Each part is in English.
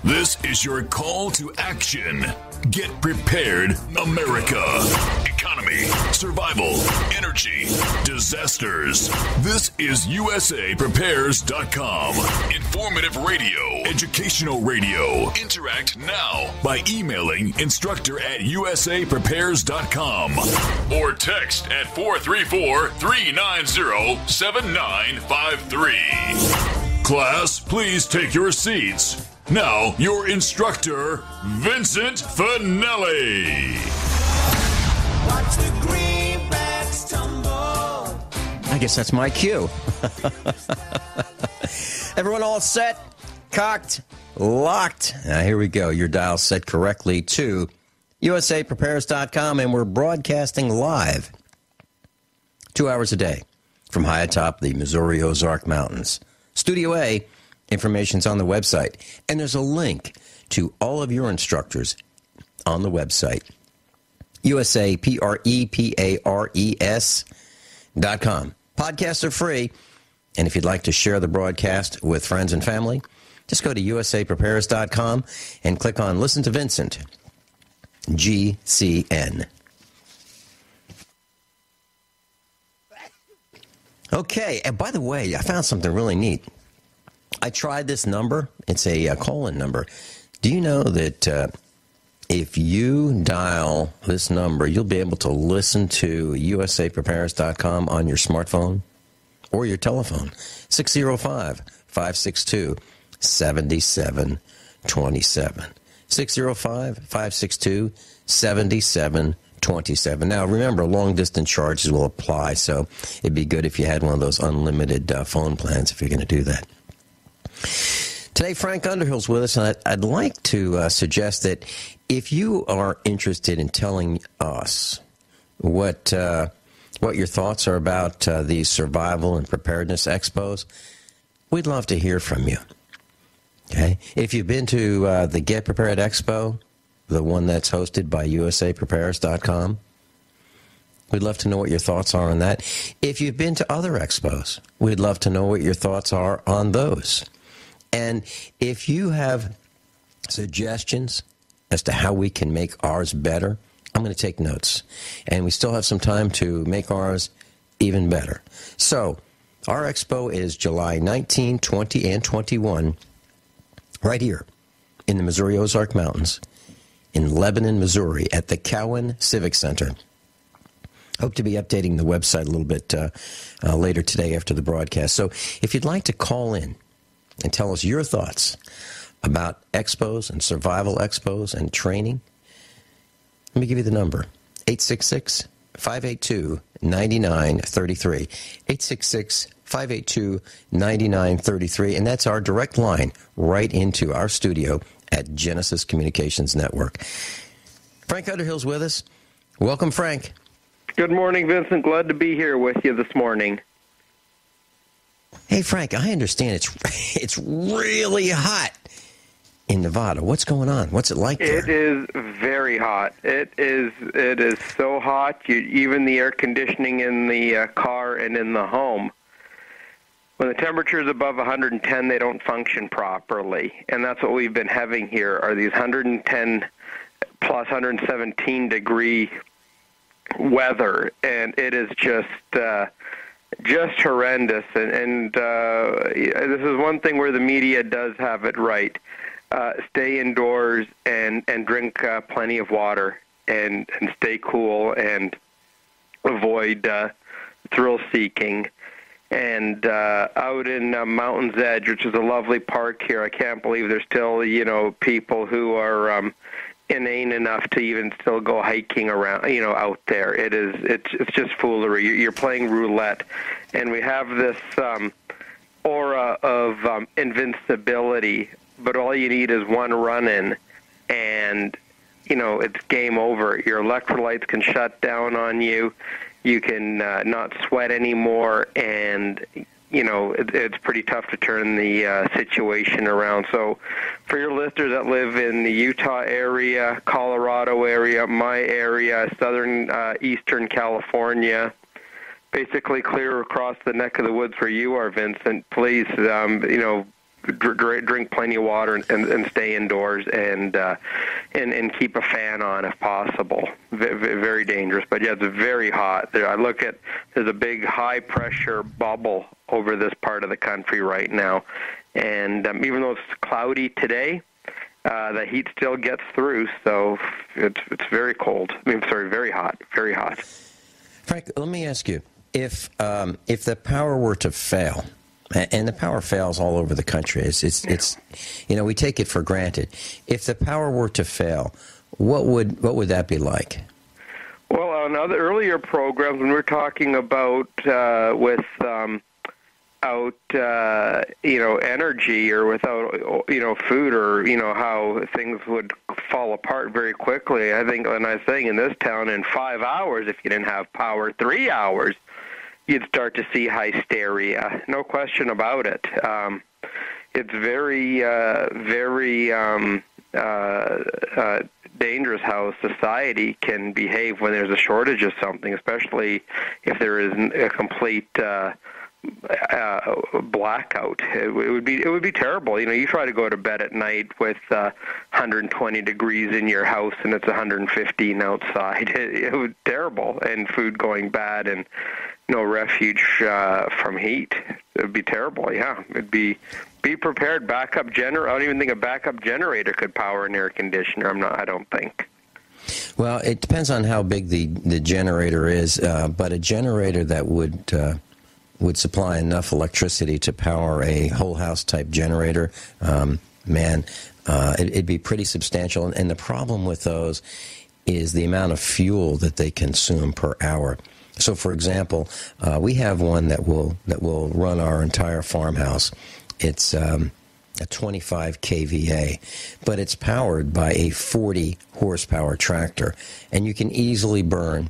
This is your call to action. Get prepared, America. Economy, survival, energy, disasters. This is USAPrepares.com. Informative radio, educational radio. Interact now by emailing instructor@USAPrepares.com or text at 434-390-7953. Class, please take your seats. Now, your instructor, Vincent Finelli. Watch the greenbacks tumble. I guess that's my cue. Everyone all set, cocked, locked. Now, here we go. Your dial set correctly to USAPrepares.com, and we're broadcasting live 2 hours a day from high atop the Missouri Ozark Mountains. Studio A. Information's on the website, and there's a link to all of your instructors on the website, USAPrepares.com. Podcasts are free, and if you'd like to share the broadcast with friends and family, just go to USAPrepares.com and click on Listen to Vincent, GCN. Okay, and by the way, I found something really neat. I tried this number. It's a call-in number. Do you know that if you dial this number, you'll be able to listen to USAPrepares.com on your smartphone or your telephone? 605-562-7727. 605-562-7727. Now, remember, long-distance charges will apply, so it'd be good if you had one of those unlimited phone plans if you're going to do that. Today, Frank Underhill's with us, and I'd like to suggest that if you are interested in telling us what your thoughts are about these survival and preparedness expos, we'd love to hear from you. Okay, if you've been to the Get Prepared Expo, the one that's hosted by USAPrepares.com, we'd love to know what your thoughts are on that. If you've been to other expos, we'd love to know what your thoughts are on those. And if you have suggestions as to how we can make ours better, I'm going to take notes. And we still have some time to make ours even better. So, our expo is July 19, 20, and 21, right here in the Missouri Ozark Mountains in Lebanon, Missouri, at the Cowan Civic Center. Hope to be updating the website a little bit later today after the broadcast. So if you'd like to call in and tell us your thoughts about expos and survival expos and training, let me give you the number, 866-582-9933, 866-582-9933, and that's our direct line right into our studio at Genesis Communications Network. Frank Underhill's with us. Welcome, Frank. Good morning, Vincent. Glad to be here with you this morning. Hey, Frank, I understand it's really hot in Nevada. What's going on? What's it like there? It is very hot. It is so hot. Even the air conditioning in the car and in the home, when the temperature is above 110, they don't function properly. And that's what we've been having here, are these 110 plus 117 degree weather, and it is just horrendous. And this is one thing where the media does have it right. Stay indoors and drink plenty of water and stay cool and avoid thrill seeking. And out in Mountain's Edge, which is a lovely park here, I can't believe there's still people who are inane enough to even still go hiking around, out there. It's just foolery. You're playing roulette, and we have this aura of invincibility, but all you need is one run-in, and it's game over. Your electrolytes can shut down on you. You can not sweat anymore, and it's pretty tough to turn the situation around. So for your listeners that live in the Utah area, Colorado area, my area, southern eastern California, basically clear across the neck of the woods where you are, Vincent, please, drink plenty of water and stay indoors and keep a fan on if possible. Very dangerous. But yeah, it's very hot. There's a big high pressure bubble over this part of the country right now, and even though it's cloudy today, the heat still gets through. So it's very cold. Very hot. Very hot. Frank, let me ask you, if the power were to fail, and the power fails all over the country, it's we take it for granted. If the power were to fail, what would that be like? Well, on other earlier programs, when we're talking about energy or without food, or how things would fall apart very quickly. I think, and I was saying in this town, in 5 hours, if you didn't have power, 3 hours, you'd start to see hysteria. No question about it. It's very dangerous how society can behave when there's a shortage of something, especially if there is a complete blackout. It would be terrible. You try to go to bed at night with 120 degrees in your house and it's 115 outside. It would be terrible, and food going bad and no refuge from heat. It would be terrible. Yeah, it'd be prepared. Backup generator. I don't even think a backup generator could power an air conditioner. I don't think. Well, it depends on how big the generator is, but a generator that would supply enough electricity to power a whole house type generator, it'd be pretty substantial. And the problem with those is the amount of fuel that they consume per hour. So, for example, we have one that will run our entire farmhouse. It's a 25 kVA, but it's powered by a 40 horsepower tractor, and you can easily burn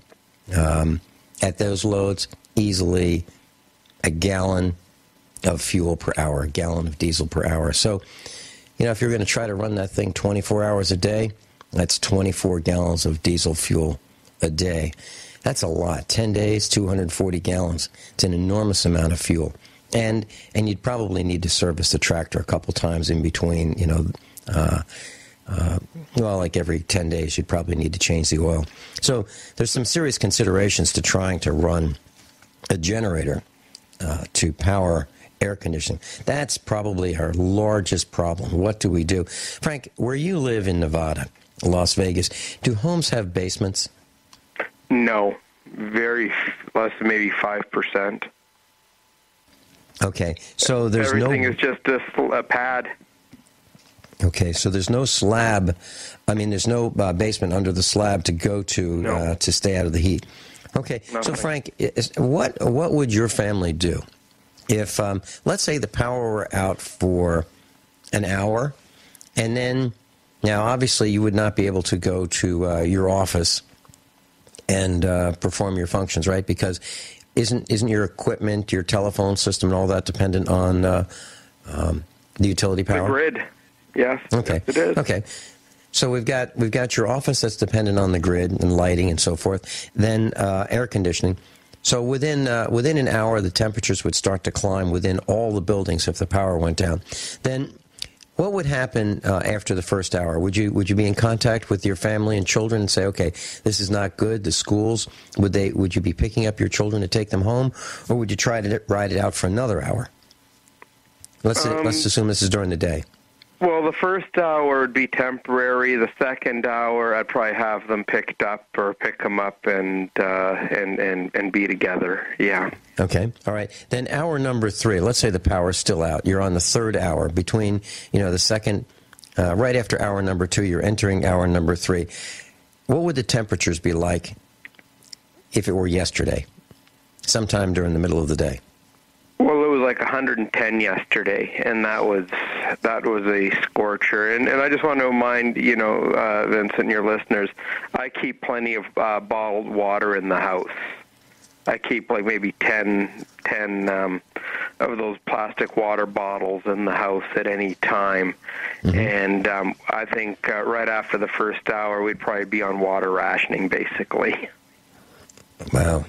at those loads easily a gallon of fuel per hour, a gallon of diesel per hour. So, if you're going to try to run that thing 24 hours a day, that's 24 gallons of diesel fuel a day. That's a lot. 10 days, 240 gallons. It's an enormous amount of fuel. And you'd probably need to service the tractor a couple times in between, like every 10 days, you'd probably need to change the oil. So there's some serious considerations to trying to run a generator to power air conditioning. That's probably our largest problem. What do we do? Frank, where you live in Nevada, Las Vegas, do homes have basements? No, very less than maybe 5%. Okay, so everything is just a pad. Okay, so there's no slab. There's no basement under the slab to go to to stay out of the heat. Okay, Nothing. So Frank, what would your family do if, let's say, the power were out for an hour, and then, now obviously you would not be able to go to your office and perform your functions, right? Because isn't your equipment, your telephone system, and all that dependent on the utility power? The grid, yes. Okay, yes, it is. Okay. So we've got your office that's dependent on the grid and lighting and so forth. Then air conditioning. So within an hour, the temperatures would start to climb within all the buildings if the power went down. Then what would happen after the first hour? Would you be in contact with your family and children and say, okay, this is not good? The schools, would you be picking up your children to take them home, or would you try to ride it out for another hour? Let's assume this is during the day. Well, the first hour would be temporary. The second hour, I'd probably have them picked up or pick them up and be together. Yeah. Okay. All right. Then hour number 3. Let's say the power's still out. You're on the third hour. Between the second, right after hour number 2, you're entering hour number 3. What would the temperatures be like if it were yesterday, sometime during the middle of the day? Well, it was like 110 yesterday, and that was a scorcher. And I just want to remind Vincent and your listeners, I keep plenty of bottled water in the house. I keep like maybe 10 of those plastic water bottles in the house at any time. Mm-hmm. And I think right after the first hour, we'd probably be on water rationing, basically. Wow.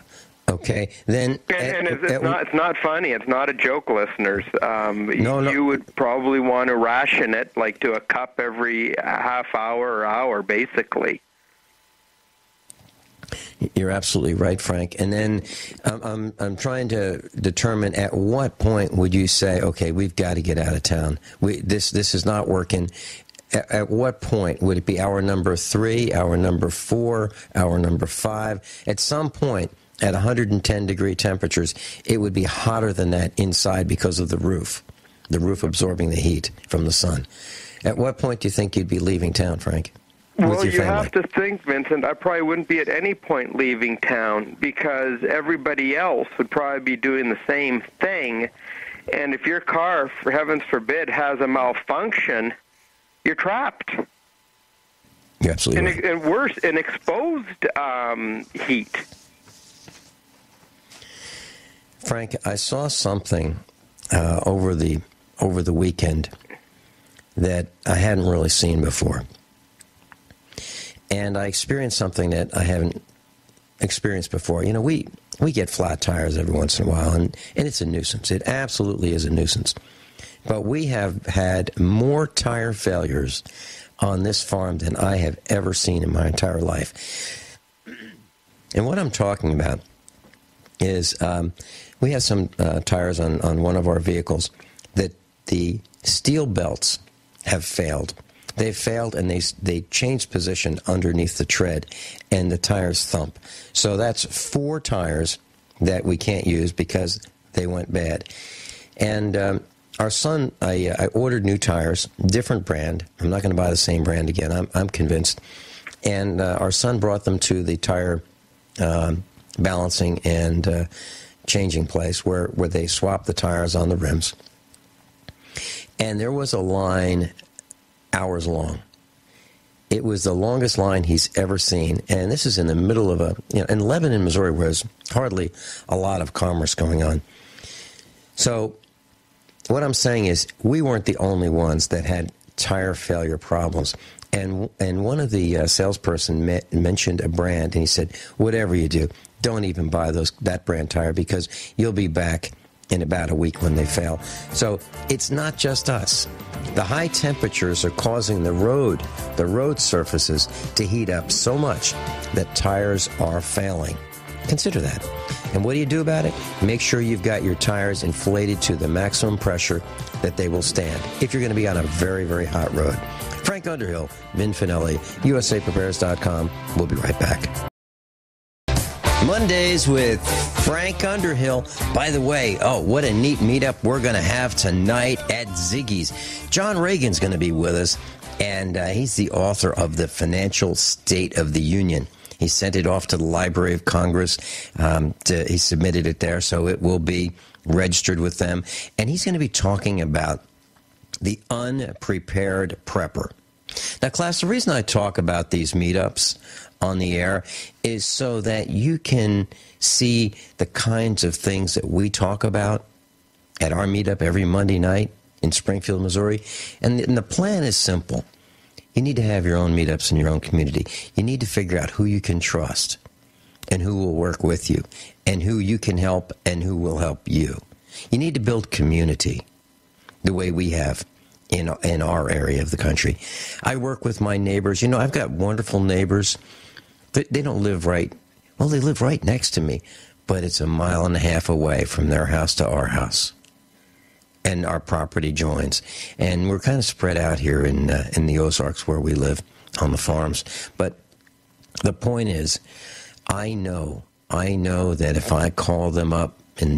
Okay, then... And it's not funny. It's not a joke, listeners. No. You would probably want to ration it like to a cup every half hour or hour, basically. You're absolutely right, Frank. And then I'm trying to determine at what point would you say, okay, we've got to get out of town. This is not working. At what point would it be hour number 3, hour number 4, hour number 5? At some point, at 110-degree temperatures, it would be hotter than that inside because of the roof absorbing the heat from the sun. At what point do you think you'd be leaving town, Frank? Well, you have to think, Vincent, I probably wouldn't be at any point leaving town because everybody else would probably be doing the same thing. And if your car, for heavens forbid, has a malfunction, you're trapped. You're absolutely right. And worse, in exposed heat. Frank, I saw something over the weekend that I hadn't really seen before. And I experienced something that I haven't experienced before. You know, we get flat tires every once in a while, and it's a nuisance. It absolutely is a nuisance. But we have had more tire failures on this farm than I have ever seen in my entire life. And what I'm talking about is we have some tires on one of our vehicles that the steel belts have failed. They've failed, and they changed position underneath the tread, and the tires thump. So that's 4 tires that we can't use because they went bad. And our son, I ordered new tires, different brand. I'm not going to buy the same brand again. I'm convinced. And our son brought them to the tire balancing and changing place where they swapped the tires on the rims. And there was a line hours long. It was the longest line he's ever seen. And this is in the middle of in Lebanon, Missouri, where there's hardly a lot of commerce going on. So what I'm saying is we weren't the only ones that had tire failure problems. And one of the salesperson mentioned a brand, and he said, whatever you do, don't even buy that brand tire because you'll be back in about a week when they fail. So it's not just us. The high temperatures are causing the road surfaces to heat up so much that tires are failing. Consider that. And what do you do about it? Make sure you've got your tires inflated to the maximum pressure that they will stand if you're going to be on a very, very hot road. Frank Underhill, Vin Finelli, USAPrepares.com. We'll be right back. Mondays with Frank Underhill. By the way, what a neat meetup we're going to have tonight at Ziggy's. John Reagan's going to be with us, and he's the author of The Financial State of the Union. He sent it off to the Library of Congress. He submitted it there, so it will be registered with them. And he's going to be talking about the unprepared prepper. Now, class, the reason I talk about these meetups on the air is so that you can see the kinds of things that we talk about at our meetup every Monday night in Springfield, Missouri. And the plan is simple. You need to have your own meetups in your own community. You need to figure out who you can trust and who will work with you and who you can help and who will help you. You need to build community the way we have in our area of the country. I work with my neighbors. You know, I've got wonderful neighbors. They don't live right. Well, they live right next to me, but it's 1.5 miles away from their house to our house. And our property joins. And we're kind of spread out here in the Ozarks where we live on the farms. But the point is, I know that if I call them up at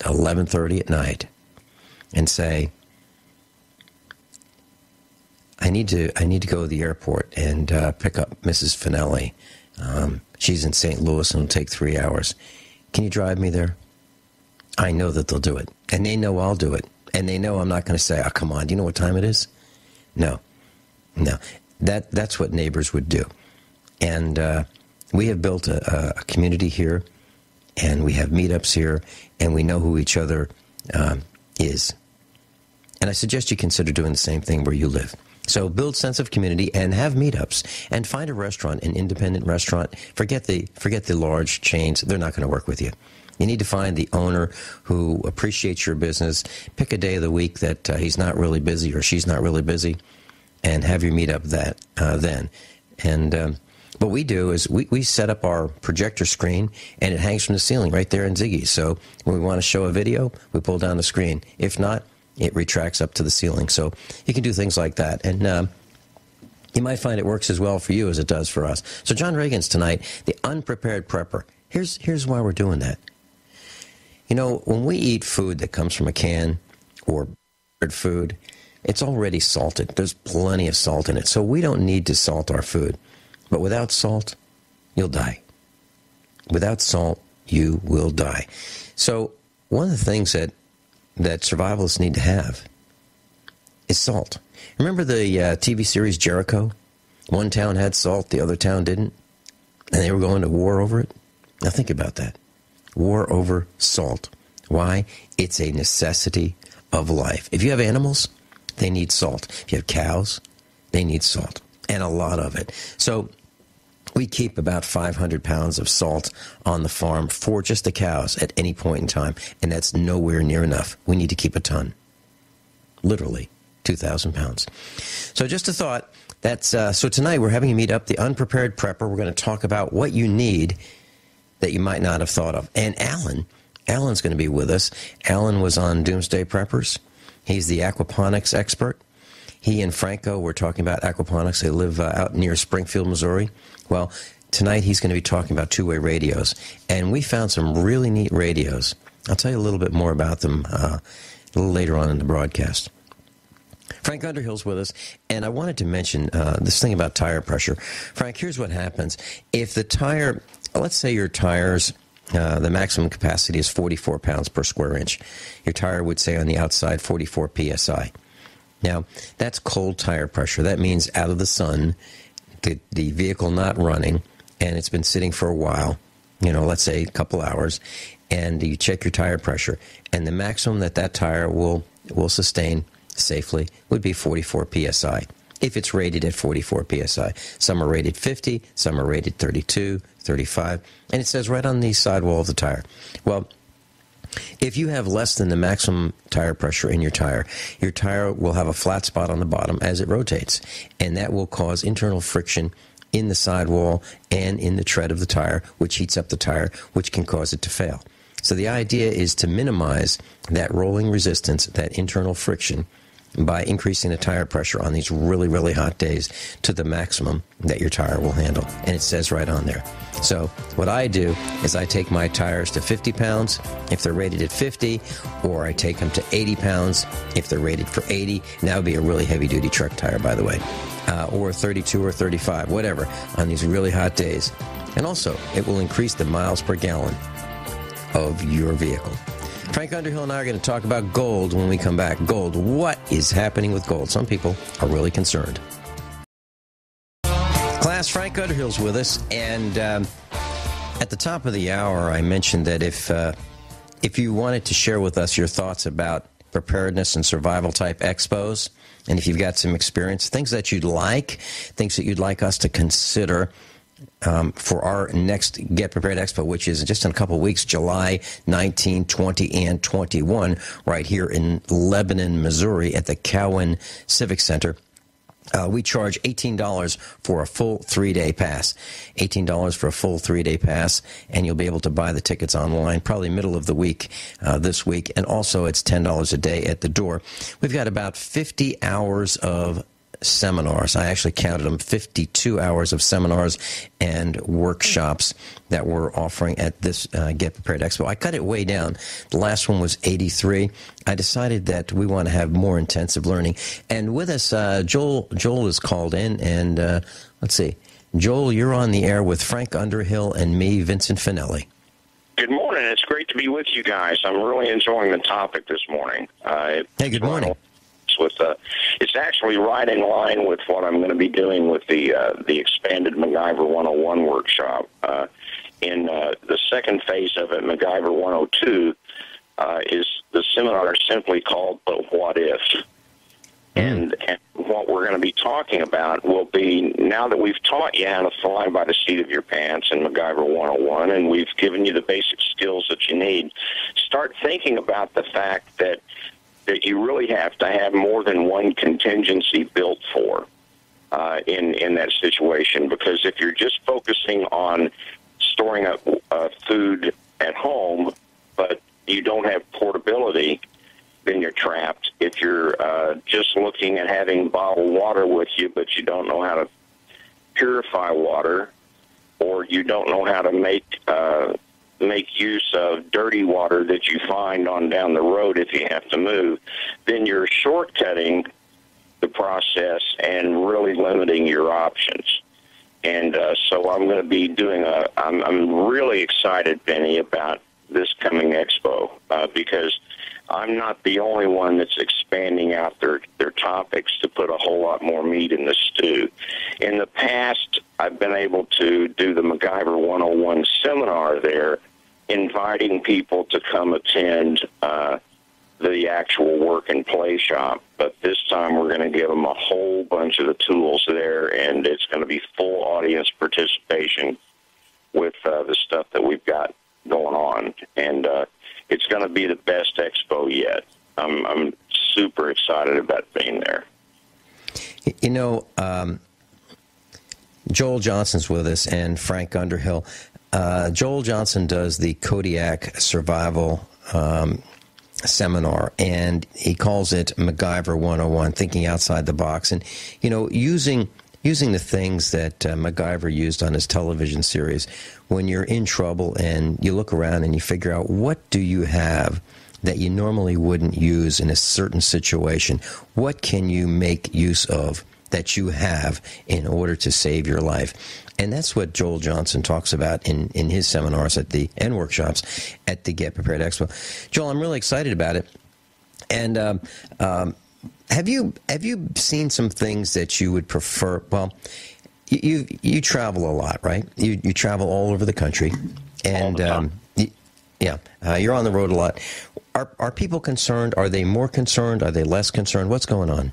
11:30 at night and say, I need to go to the airport and pick up Mrs. Finelli. She's in St. Louis and it'll take 3 hours. Can you drive me there? I know that they'll do it. And they know I'll do it. And they know I'm not going to say, oh, come on, do you know what time it is? No. That's what neighbors would do. And we have built a community here, and we have meetups here, and we know who each other is. And I suggest you consider doing the same thing where you live. So build sense of community and have meetups and find a restaurant, an independent restaurant. Forget the large chains. They're not going to work with you. You need to find the owner who appreciates your business. Pick a day of the week that he's not really busy or she's not really busy, and have your meetup then. And what we do is we set up our projector screen, and it hangs from the ceiling right there in Ziggy's. So when we want to show a video, we pull down the screen. If not, it retracts up to the ceiling. So you can do things like that. And you might find it works as well for you as it does for us. So John Reagan's tonight, the unprepared prepper. Here's why we're doing that. You know, when we eat food that comes from a can or food, it's already salted. There's plenty of salt in it. So we don't need to salt our food. But without salt, you'll die. Without salt, you will die. So one of the things that survivalists need to have is salt. Remember the TV series Jericho? One town had salt, the other town didn't, and they were going to war over it? Now think about that. War over salt. Why? It's a necessity of life. If you have animals, they need salt. If you have cows, they need salt, and a lot of it. So we keep about 500 pounds of salt on the farm for just the cows at any point in time, and that's nowhere near enough. We need to keep a ton. Literally, 2,000 pounds. So just a thought. So tonight we're having a meet up, the Unprepared Prepper. We're going to talk about what you need that you might not have thought of. And Alan's going to be with us. Alan was on Doomsday Preppers. He's the aquaponics expert. He and Franco were talking about aquaponics. They live out near Springfield, Missouri. Well, tonight he's going to be talking about two-way radios. And we found some really neat radios. I'll tell you a little bit more about them a little later on in the broadcast. Frank Underhill's with us, and I wanted to mention this thing about tire pressure. Frank, here's what happens. If the tire, let's say your tires, the maximum capacity is 44 pounds per square inch. Your tire would say on the outside 44 psi. Now, that's cold tire pressure. That means out of the sun, the vehicle not running, and it's been sitting for a while, let's say a couple hours, and you check your tire pressure, and the maximum that tire will sustain safely would be 44 psi, if it's rated at 44 psi. Some are rated 50, some are rated 32, 35, and it says right on the sidewall of the tire. Well, if you have less than the maximum tire pressure in your tire will have a flat spot on the bottom as it rotates, and that will cause internal friction in the sidewall and in the tread of the tire, which heats up the tire, which can cause it to fail. So the idea is to minimize that rolling resistance, that internal friction, by increasing the tire pressure on these really, really hot days to the maximum that your tire will handle. And it says right on there. So what I do is I take my tires to 50 pounds if they're rated at 50, or I take them to 80 pounds if they're rated for 80. And that would be a really heavy-duty truck tire, by the way, or 32 or 35, whatever, on these really hot days. And also, it will increase the miles per gallon of your vehicle. Frank Underhill and I are going to talk about gold when we come back. Gold. What is happening with gold? Some people are really concerned. Class, Frank Underhill's with us, and at the top of the hour, I mentioned that if you wanted to share with us your thoughts about preparedness and survival type expos, and if you've got some experience, things that you'd like us to consider for our next Get Prepared Expo, which is just in a couple of weeks, July 19, 20, and 21, right here in Lebanon, Missouri, at the Cowan Civic Center. We charge $18 for a full 3-day pass. $18 for a full 3-day pass, and you'll be able to buy the tickets online probably middle of the week this week, and also it's $10 a day at the door. We've got about 50 hours of seminars. I actually counted them, 52 hours of seminars and workshops that we're offering at this Get Prepared Expo. I cut it way down. The last one was 83. I decided that we want to have more intensive learning. And with us, Joel is called in, and let's see. Joel, you're on the air with Frank Underhill and me, Vincent Finelli. Good morning. It's great to be with you guys. I'm really enjoying the topic this morning. Hey, good morning. It's actually right in line with what I'm going to be doing with the expanded MacGyver 101 workshop. In the second phase of it, MacGyver 102, is the seminar simply called "But What If?" And what we're going to be talking about will be, now that we've taught you how to fly by the seat of your pants in MacGyver 101, and we've given you the basic skills that you need, start thinking about the fact that you really have to have more than one contingency built for in that situation. Because if you're just focusing on storing up food at home, but you don't have portability, then you're trapped. If you're just looking at having bottled water with you, but you don't know how to purify water, or you don't know how to make use of dirty water that you find on down the road if you have to move, then you're shortcutting the process and really limiting your options. And so I'm going to be doing I'm really excited, Benny, about this coming expo because I'm not the only one that's expanding out their topics to put a whole lot more meat in the stew. In the past, I've been able to do the MacGyver 101 seminar there, inviting people to come attend the actual work and play shop. But this time we're going to give them a whole bunch of the tools there, and it's going to be full audience participation with the stuff that we've got going on. And it's going to be the best expo yet. I'm super excited about being there. You know, Joel Johnson's with us, and Frank Underhill. Joel Johnson does the Kodiak Survival seminar, and he calls it MacGyver 101, thinking outside the box. And, you know, using the things that MacGyver used on his television series, when you're in trouble and you look around and you figure out what do you have that you normally wouldn't use in a certain situation, what can you make use of that you have in order to save your life? And that's what Joel Johnson talks about in his seminars and workshops at the Get Prepared Expo. Joel, I'm really excited about it. And have you seen some things that you would prefer? Well, you travel a lot, right? You travel all over the country, and you're on the road a lot. Are people concerned? Are they more concerned? Are they less concerned? What's going on?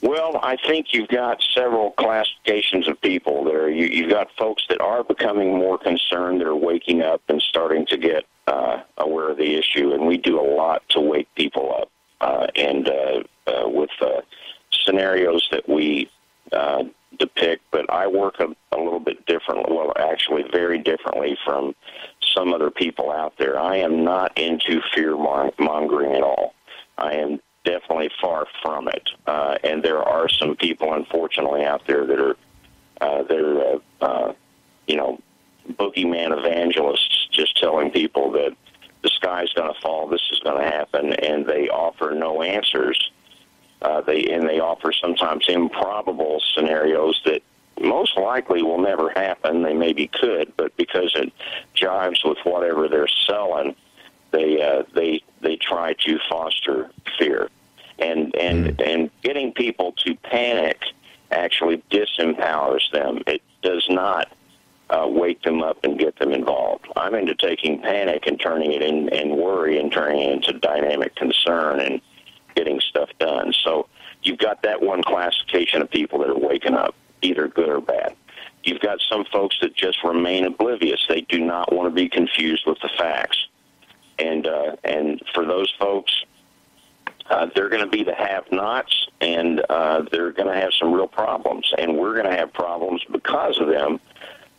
Well, I think you've got several classifications of people there. You've got folks that are becoming more concerned, that are waking up and starting to get aware of the issue, and we do a lot to wake people up. With scenarios that we depict, but I work a little bit differently, well, actually very differently from some other people out there. I am not into fear-mongering at all. I am definitely far from it. And there are some people, unfortunately, out there that are boogeyman evangelists, just telling people that the sky's going to fall, this is going to happen, and they offer no answers. They offer sometimes improbable scenarios that most likely will never happen. They maybe could, but because it jives with whatever they're selling, they try to foster fear, and getting people to panic actually disempowers them. It does not wake them up and get them involved. I'm into taking panic and turning it and worry and turning it into dynamic concern and getting stuff done. So you've got that one classification of people that are waking up, either good or bad. You've got some folks that just remain oblivious. They do not want to be confused with the facts. And for those folks, they're going to be the have-nots, and they're going to have some real problems. And we're going to have problems because of them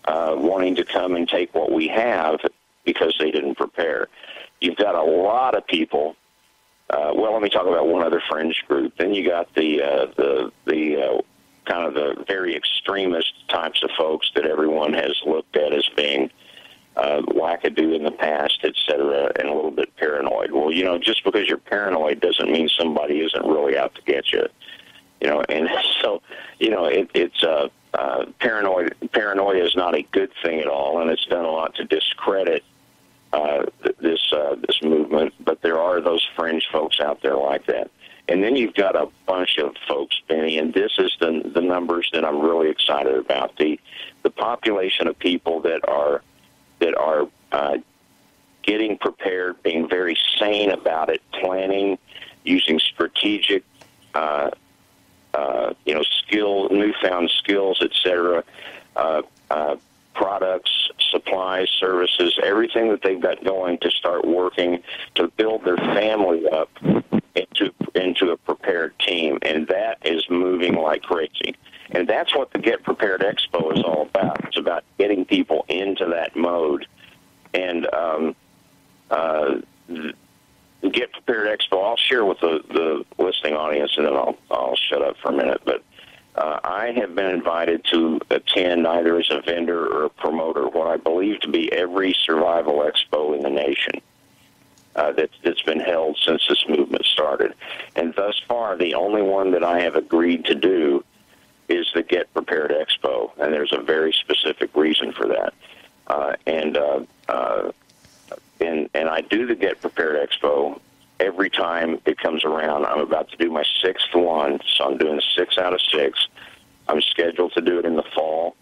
wanting to come and take what we have because they didn't prepare. You've got a lot of people. Well, let me talk about one other fringe group. Then you got the kind of the very extremist types of folks that everyone has looked at as being wackadoo in the past, et cetera, and a little bit paranoid. Well, just because you're paranoid doesn't mean somebody isn't really out to get you. And so, it's paranoia is not a good thing at all, and it's done a lot to discredit this movement. But there are those fringe folks out there like that. And then you've got a bunch of folks, Benny, and this is the numbers that I'm really excited about. The population of people that are getting prepared, being very sane about it, planning, using strategic newfound skills, etc., products, supplies, services, everything that they've got going to start working to build their family up into a prepared team, and that is moving like crazy. And that's what the Get Prepared Expo is all about. It's about getting people into that mode. And the Get Prepared Expo, I'll share with the listening audience, and then I'll shut up for a minute. But I have been invited to attend, either as a vendor or a promoter, what I believe to be every survival expo in the nation that's been held since this movement started. And thus far, the only one that I have agreed to do is the Get Prepared Expo, and there's a very specific reason for that. And I do the Get Prepared Expo every time it comes around. I'm about to do my 6th one, so I'm doing 6 out of 6. I'm scheduled to do it in the fall,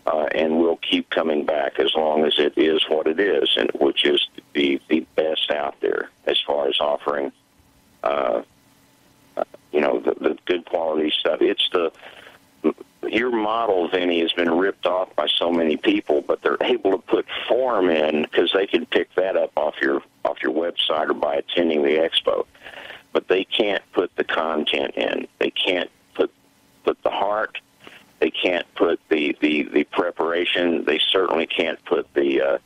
and we'll keep coming back as long as it is what it is, and which is the best out there as far as offering, the good quality stuff. It's your model, Vinny, has been ripped off by so many people, but they're able to put form in because they can pick that up off your website or by attending the expo. But they can't put the content in. They can't put the heart. They can't put the preparation. They certainly can't put the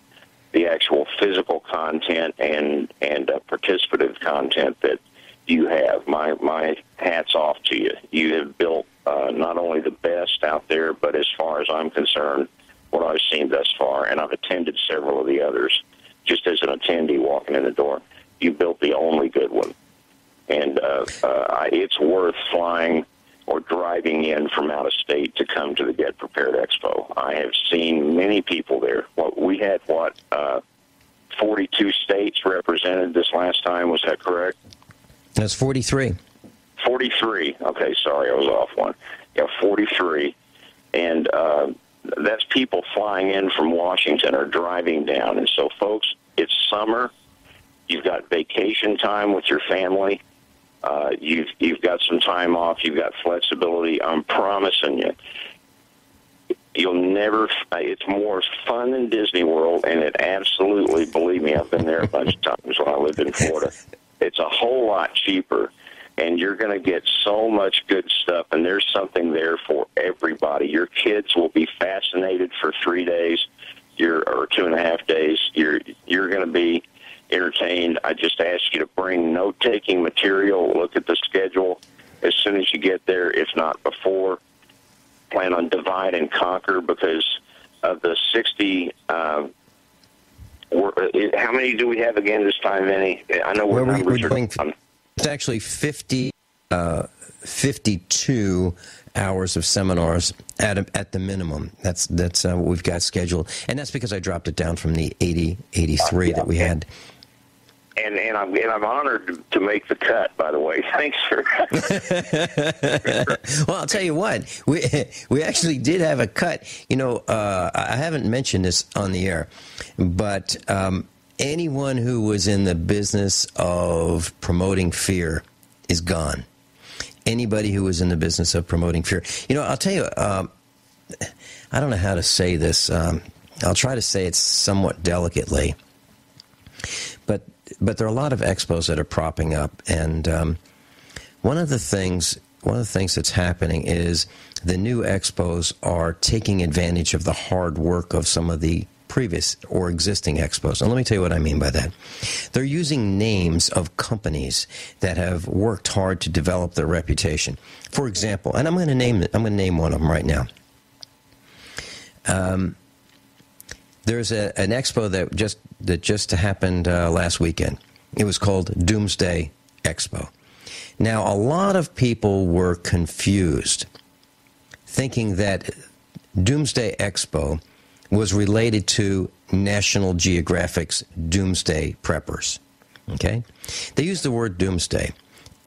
actual physical content and participative content that you have. My hat's off to you. You have built not only the best out there, but as far as I'm concerned, what I've seen thus far, and I've attended several of the others, just as an attendee walking in the door, you built the only good one. And it's worth flying or driving in from out of state to come to the Get Prepared Expo. I have seen many people there. We had, 42 states represented this last time, was that correct? That's 43. 43. Okay, sorry, I was off one. Yeah, 43. And that's people flying in from Washington or driving down. And so, folks, it's summer. You've got vacation time with your family. You've got some time off. You've got flexibility. I'm promising you, you'll never. It's more fun than Disney World, and it absolutely, believe me, I've been there a bunch of times when I lived in Florida. It's a whole lot cheaper, and you're going to get so much good stuff, and there's something there for everybody. Your kids will be fascinated for 3 days, or 2.5 days. You're going to be entertained. I just ask you to bring note-taking material. Look at the schedule as soon as you get there, if not before. Plan on divide and conquer, because of the 60. How many do we have again this time, Vinny? I know we're doing. It's actually 52 hours of seminars at the minimum. That's what we've got scheduled, and that's because I dropped it down from the 83 that we had. And I'm honored to make the cut, by the way. Thanks for. Well, I'll tell you what, we actually did have a cut. I haven't mentioned this on the air, but anyone who was in the business of promoting fear is gone. Anybody who was in the business of promoting fear. I'll tell you, I don't know how to say this. I'll try to say it somewhat delicately. But there are a lot of expos that are propping up, and one of the things that's happening is the new expos are taking advantage of the hard work of some of the previous or existing expos. And let me tell you what I mean by that. They're using names of companies that have worked hard to develop their reputation. For example, and I'm going to name one of them right now. There's an expo that just happened last weekend. It was called Doomsday Expo. Now, a lot of people were confused, thinking that Doomsday Expo was related to National Geographic's Doomsday Preppers. Okay? They used the word Doomsday,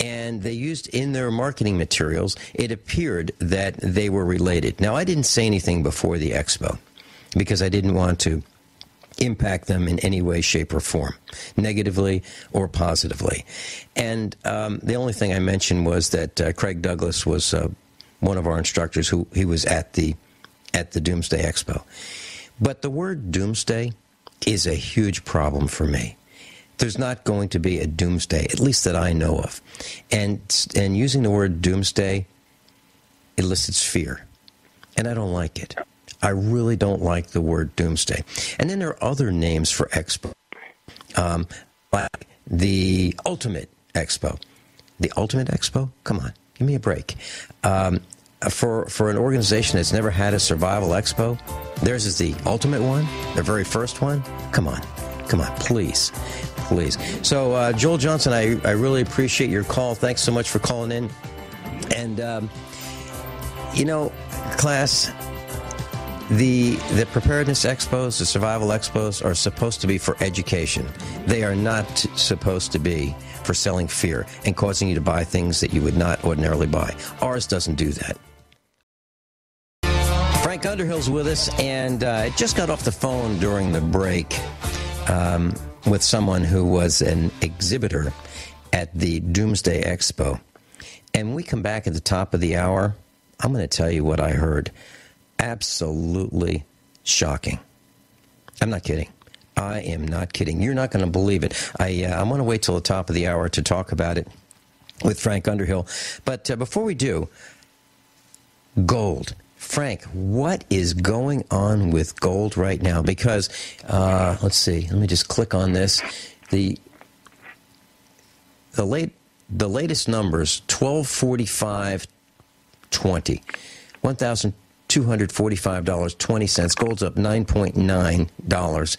and they used in their marketing materials, it appeared that they were related. Now, I didn't say anything before the expo, because I didn't want to impact them in any way, shape, or form, negatively or positively. And the only thing I mentioned was that Craig Douglas was one of our instructors who he was at the Doomsday Expo. But the word doomsday is a huge problem for me. There's not going to be a doomsday, at least that I know of. And using the word doomsday elicits fear. And I don't like it. I really don't like the word doomsday. And then there are other names for expo, like the Ultimate Expo. The Ultimate Expo? Come on, give me a break. For an organization that's never had a survival expo, theirs is the ultimate one, their very first one. Come on, please. So, Joel Johnson, I really appreciate your call. Thanks so much for calling in. And, class, the preparedness expos, the survival expos are supposed to be for education. They are not supposed to be for selling fear and causing you to buy things that you would not ordinarily buy. Ours doesn't do that. Frank Underhill's with us, and I just got off the phone during the break with someone who was an exhibitor at the Doomsday Expo. And when we come back at the top of the hour, I'm going to tell you what I heard. Absolutely shocking. I'm not kidding. I am not kidding. You're not going to believe it. I'm going to wait till the top of the hour to talk about it with Frank Underhill. But before we do, gold. Frank, what is going on with gold right now? Because, let's see, let me just click on this. The latest numbers, 1245.20, $1,245.20. Gold's up $9.9,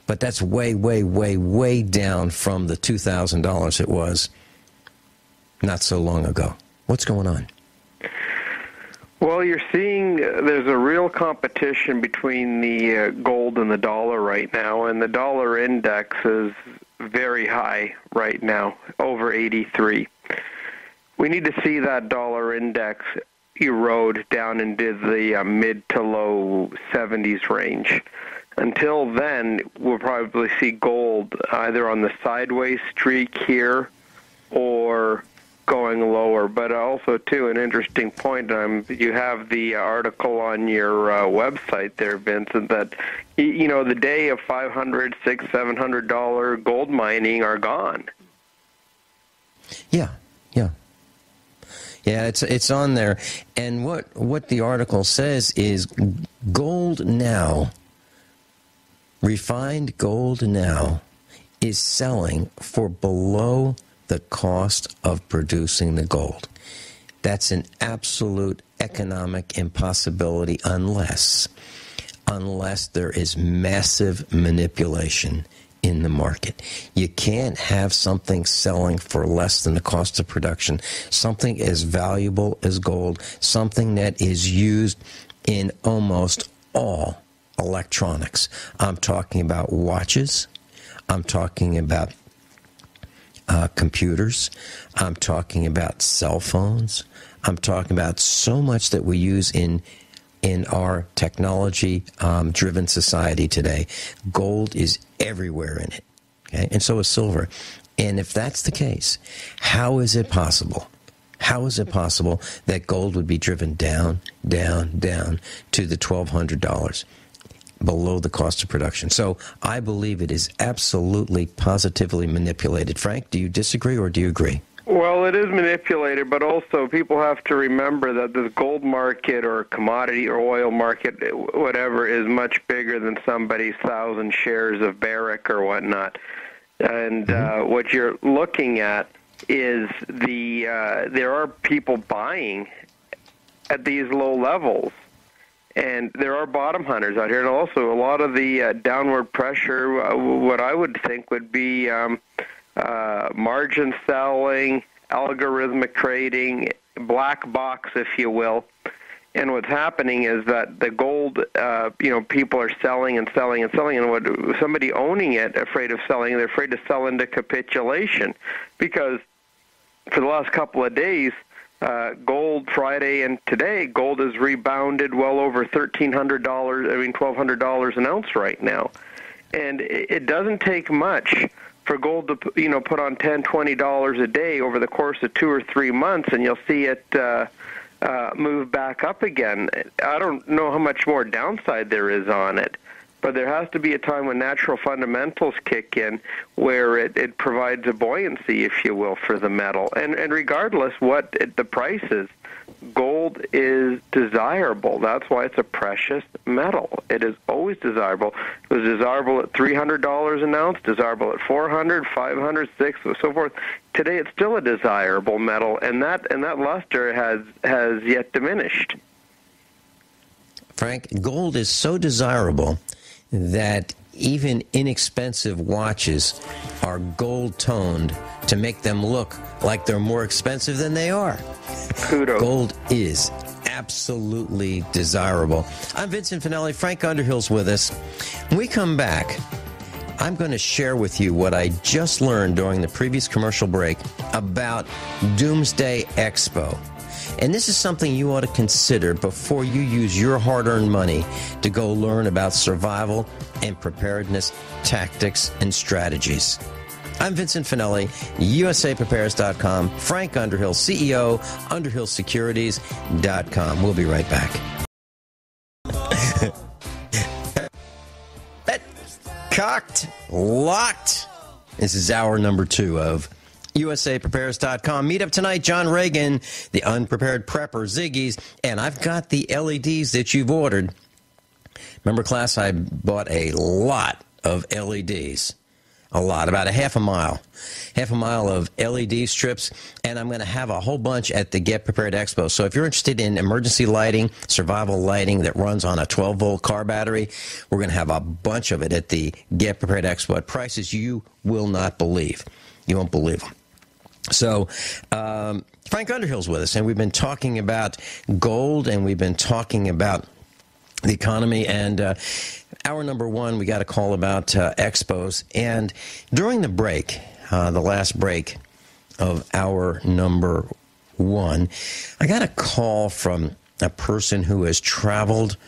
but that's way, way, way, way down from the $2,000 it was not so long ago. What's going on? Well, you're seeing there's a real competition between the gold and the dollar right now, and the dollar index is very high right now, over 83. We need to see that dollar index erode down into the mid to low 70s range. Until then, we'll probably see gold either on the sideways streak here or going lower. But also, too, an interesting point, you have the article on your website there, Vincent, that, the day of $500, $600, $700 gold mining are gone. Yeah, it's on there. And what the article says is gold now, refined gold now, is selling for below the cost of producing the gold. That's an absolute economic impossibility unless there is massive manipulation in the market. You can't have something selling for less than the cost of production, something as valuable as gold, something that is used in almost all electronics. I'm talking about watches. I'm talking about computers. I'm talking about cell phones. I'm talking about so much that we use in our technology-driven society today. Gold is everywhere in it, okay? And so is silver. And if that's the case, how is it possible? How is it possible that gold would be driven down, down, down to the $1,200? Below the cost of production. So I believe it is absolutely, positively manipulated. Frank, do you disagree or do you agree? Well, it is manipulated, but also people have to remember that this gold market or commodity or oil market, whatever, is much bigger than somebody's 1,000 shares of Barrick or whatnot. And what you're looking at is there are people buying at these low levels. And there are bottom hunters out here, and also a lot of the downward pressure, what I would think would be margin selling, algorithmic trading, black box, if you will. And what's happening is that the gold, people are selling and selling and selling, and what somebody owning it, afraid of selling, they're afraid to sell into capitulation, because for the last couple of days, gold Friday and today, gold has rebounded well over $1,300, $1,200 an ounce right now. And it doesn't take much for gold to put on $10-20 a day over the course of 2 or 3 months, and you'll see it move back up again. I don't know how much more downside there is on it, but there has to be a time when natural fundamentals kick in where it provides a buoyancy, if you will, for the metal. And regardless what the price is, gold is desirable. That's why it's a precious metal. It is always desirable. It was desirable at $300 an ounce, desirable at $400, $500, $600, so forth. Today, it's still a desirable metal, and that luster has yet diminished. Frank, gold is so desirable that even inexpensive watches are gold-toned to make them look like they're more expensive than they are. Kudos. Gold is absolutely desirable. I'm Vincent Finelli. Frank Underhill's with us. When we come back, I'm going to share with you what I just learned during the previous commercial break about Doomsday Expo. And this is something you ought to consider before you use your hard-earned money to go learn about survival and preparedness tactics and strategies. I'm Vincent Finelli, USAPrepares.com, Frank Underhill, CEO, UnderhillSecurities.com. We'll be right back. Bet, cocked, locked. This is hour number 2 of USAPrepares.com. Meet up tonight, John Reagan, the unprepared prepper, Ziggy's, and I've got the LEDs that you've ordered. Remember, class, I bought a lot of LEDs. A lot, about half a mile of LED strips, and I'm going to have a whole bunch at the Get Prepared Expo. So if you're interested in emergency lighting, survival lighting that runs on a 12-volt car battery, we're going to have a bunch of it at the Get Prepared Expo at prices you will not believe. You won't believe them. So Frank Underhill's with us, and we've been talking about gold, and we've been talking about the economy, and hour number 1, we got a call about expos. And during the break, the last break of hour number 1, I got a call from a person who has traveled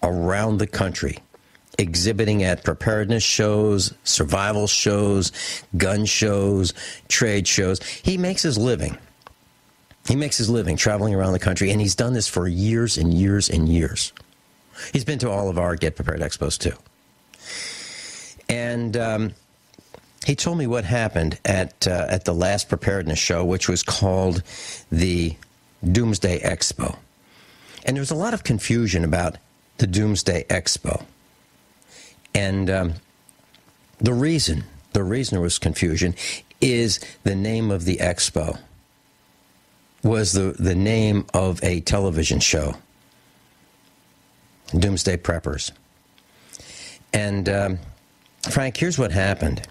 around the country exhibiting at preparedness shows, survival shows, gun shows, trade shows. He makes his living. He makes his living traveling around the country, and he's done this for years and years and years. He's been to all of our Get Prepared Expos, too. And he told me what happened at the last preparedness show, which was called the Doomsday Expo. And there was a lot of confusion about the Doomsday Expo. And the reason there was confusion is the name of the expo was the name of a television show, Doomsday Preppers. And Frank, here's what happened.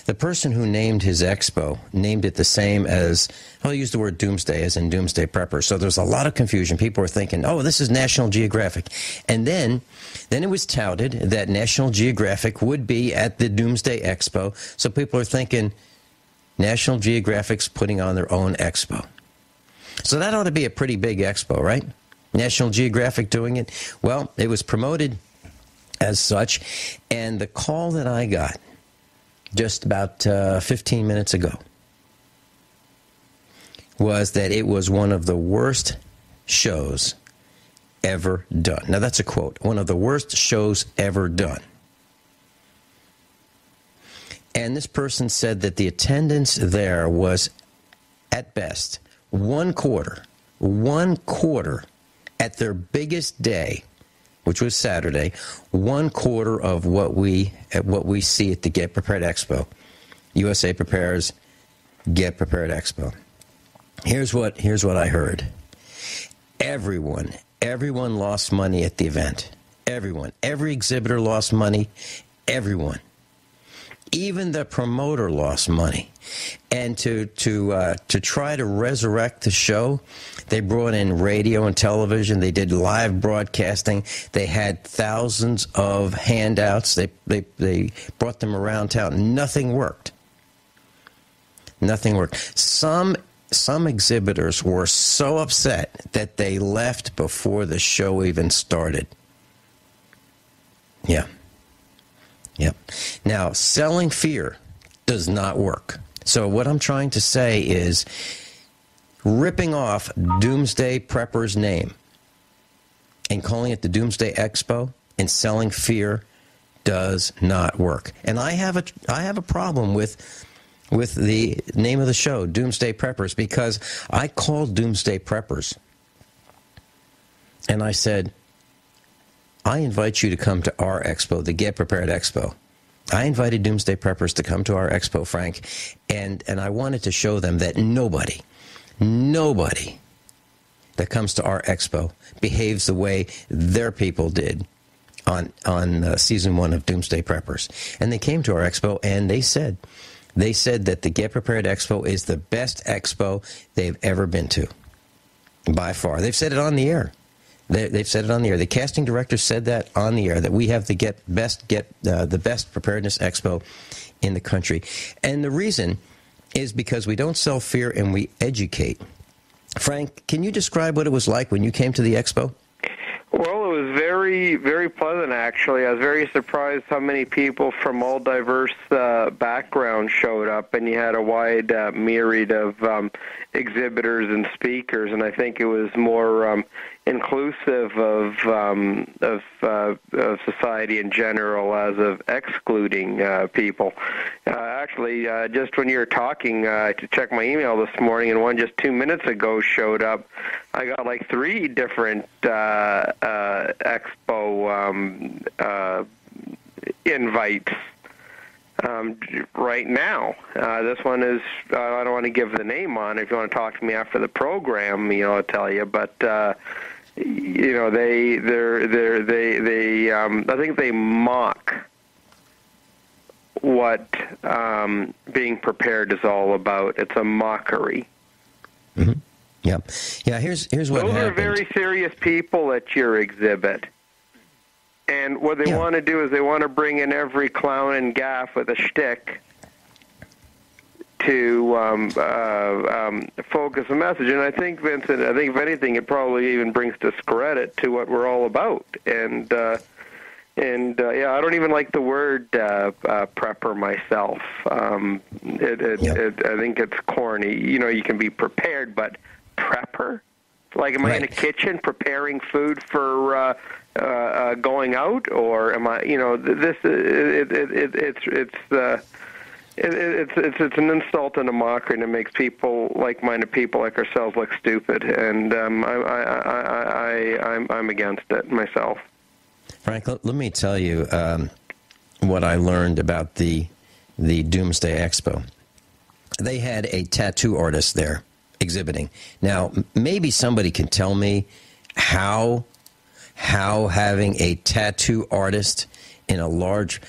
The person who named his expo named it the same as, I'll use the word doomsday as in Doomsday Preppers. So there's a lot of confusion. People were thinking, oh, this is National Geographic. And then it was touted that National Geographic would be at the Doomsday Expo. So people are thinking National Geographic's putting on their own expo. So that ought to be a pretty big expo, right? National Geographic doing it. Well, it was promoted as such. And the call that I got just about 15 minutes ago was that it was one of the worst shows ever done. Now, that's a quote. One of the worst shows ever done. And this person said that the attendance there was, at best, one quarter at their biggest day, which was Saturday, 1/4 of what we see at the Get Prepared Expo. USA Prepares Get Prepared Expo. Here's what I heard. Everyone lost money at the event. Everyone. Every exhibitor lost money. Everyone. Even the promoter lost money. And to try to resurrect the show, they brought in radio and television. They did live broadcasting. They had thousands of handouts. They brought them around town. Nothing worked. Nothing worked. Some exhibitors were so upset that they left before the show even started. Yeah. Yep. Now, selling fear does not work. So what I'm trying to say is ripping off Doomsday Prepper's name and calling it the Doomsday Expo and selling fear does not work. And I have a problem with the name of the show, Doomsday Preppers, because I called Doomsday Preppers and I said, I invite you to come to our expo, the Get Prepared Expo. I invited Doomsday Preppers to come to our expo, Frank, and I wanted to show them that nobody that comes to our expo behaves the way their people did on season 1 of Doomsday Preppers. And they came to our expo and they said that the Get Prepared Expo is the best expo they've ever been to, by far. They've said it on the air. They've said it on the air. The casting director said that on the air, that we have the best preparedness expo in the country. And the reason is because we don't sell fear and we educate. Frank, can you describe what it was like when you came to the expo? Well, it was very, very pleasant, actually. I was very surprised how many people from all diverse backgrounds showed up, and you had a wide myriad of exhibitors and speakers, and I think it was more inclusive of society in general as of excluding people. Actually, just when you were talking, to check my email this morning, and one just 2 minutes ago showed up, I got like 3 different expo invites right now. This one is, I don't want to give the name on. If you want to talk to me after the program, I'll tell you. But they I think they mock what being prepared is all about. It's a mockery. Mm-hmm. Yeah. Here's what happened. Those are very serious people at your exhibit. And what they want to do is they want to bring in every clown and gaff with a shtick to focus the message. And I think, Vincent, if anything, it probably even brings discredit to what we're all about. And I don't even like the word prepper myself. I think it's corny. You can be prepared, but prepper? Like, am I in a kitchen preparing food for going out, or am I? It's an insult and a mockery, and it makes people, like-minded people like ourselves, look stupid. And I'm against it myself. Frank, let me tell you what I learned about the Doomsday Expo. They had a tattoo artist there exhibiting. Now, maybe somebody can tell me how having a tattoo artist in a large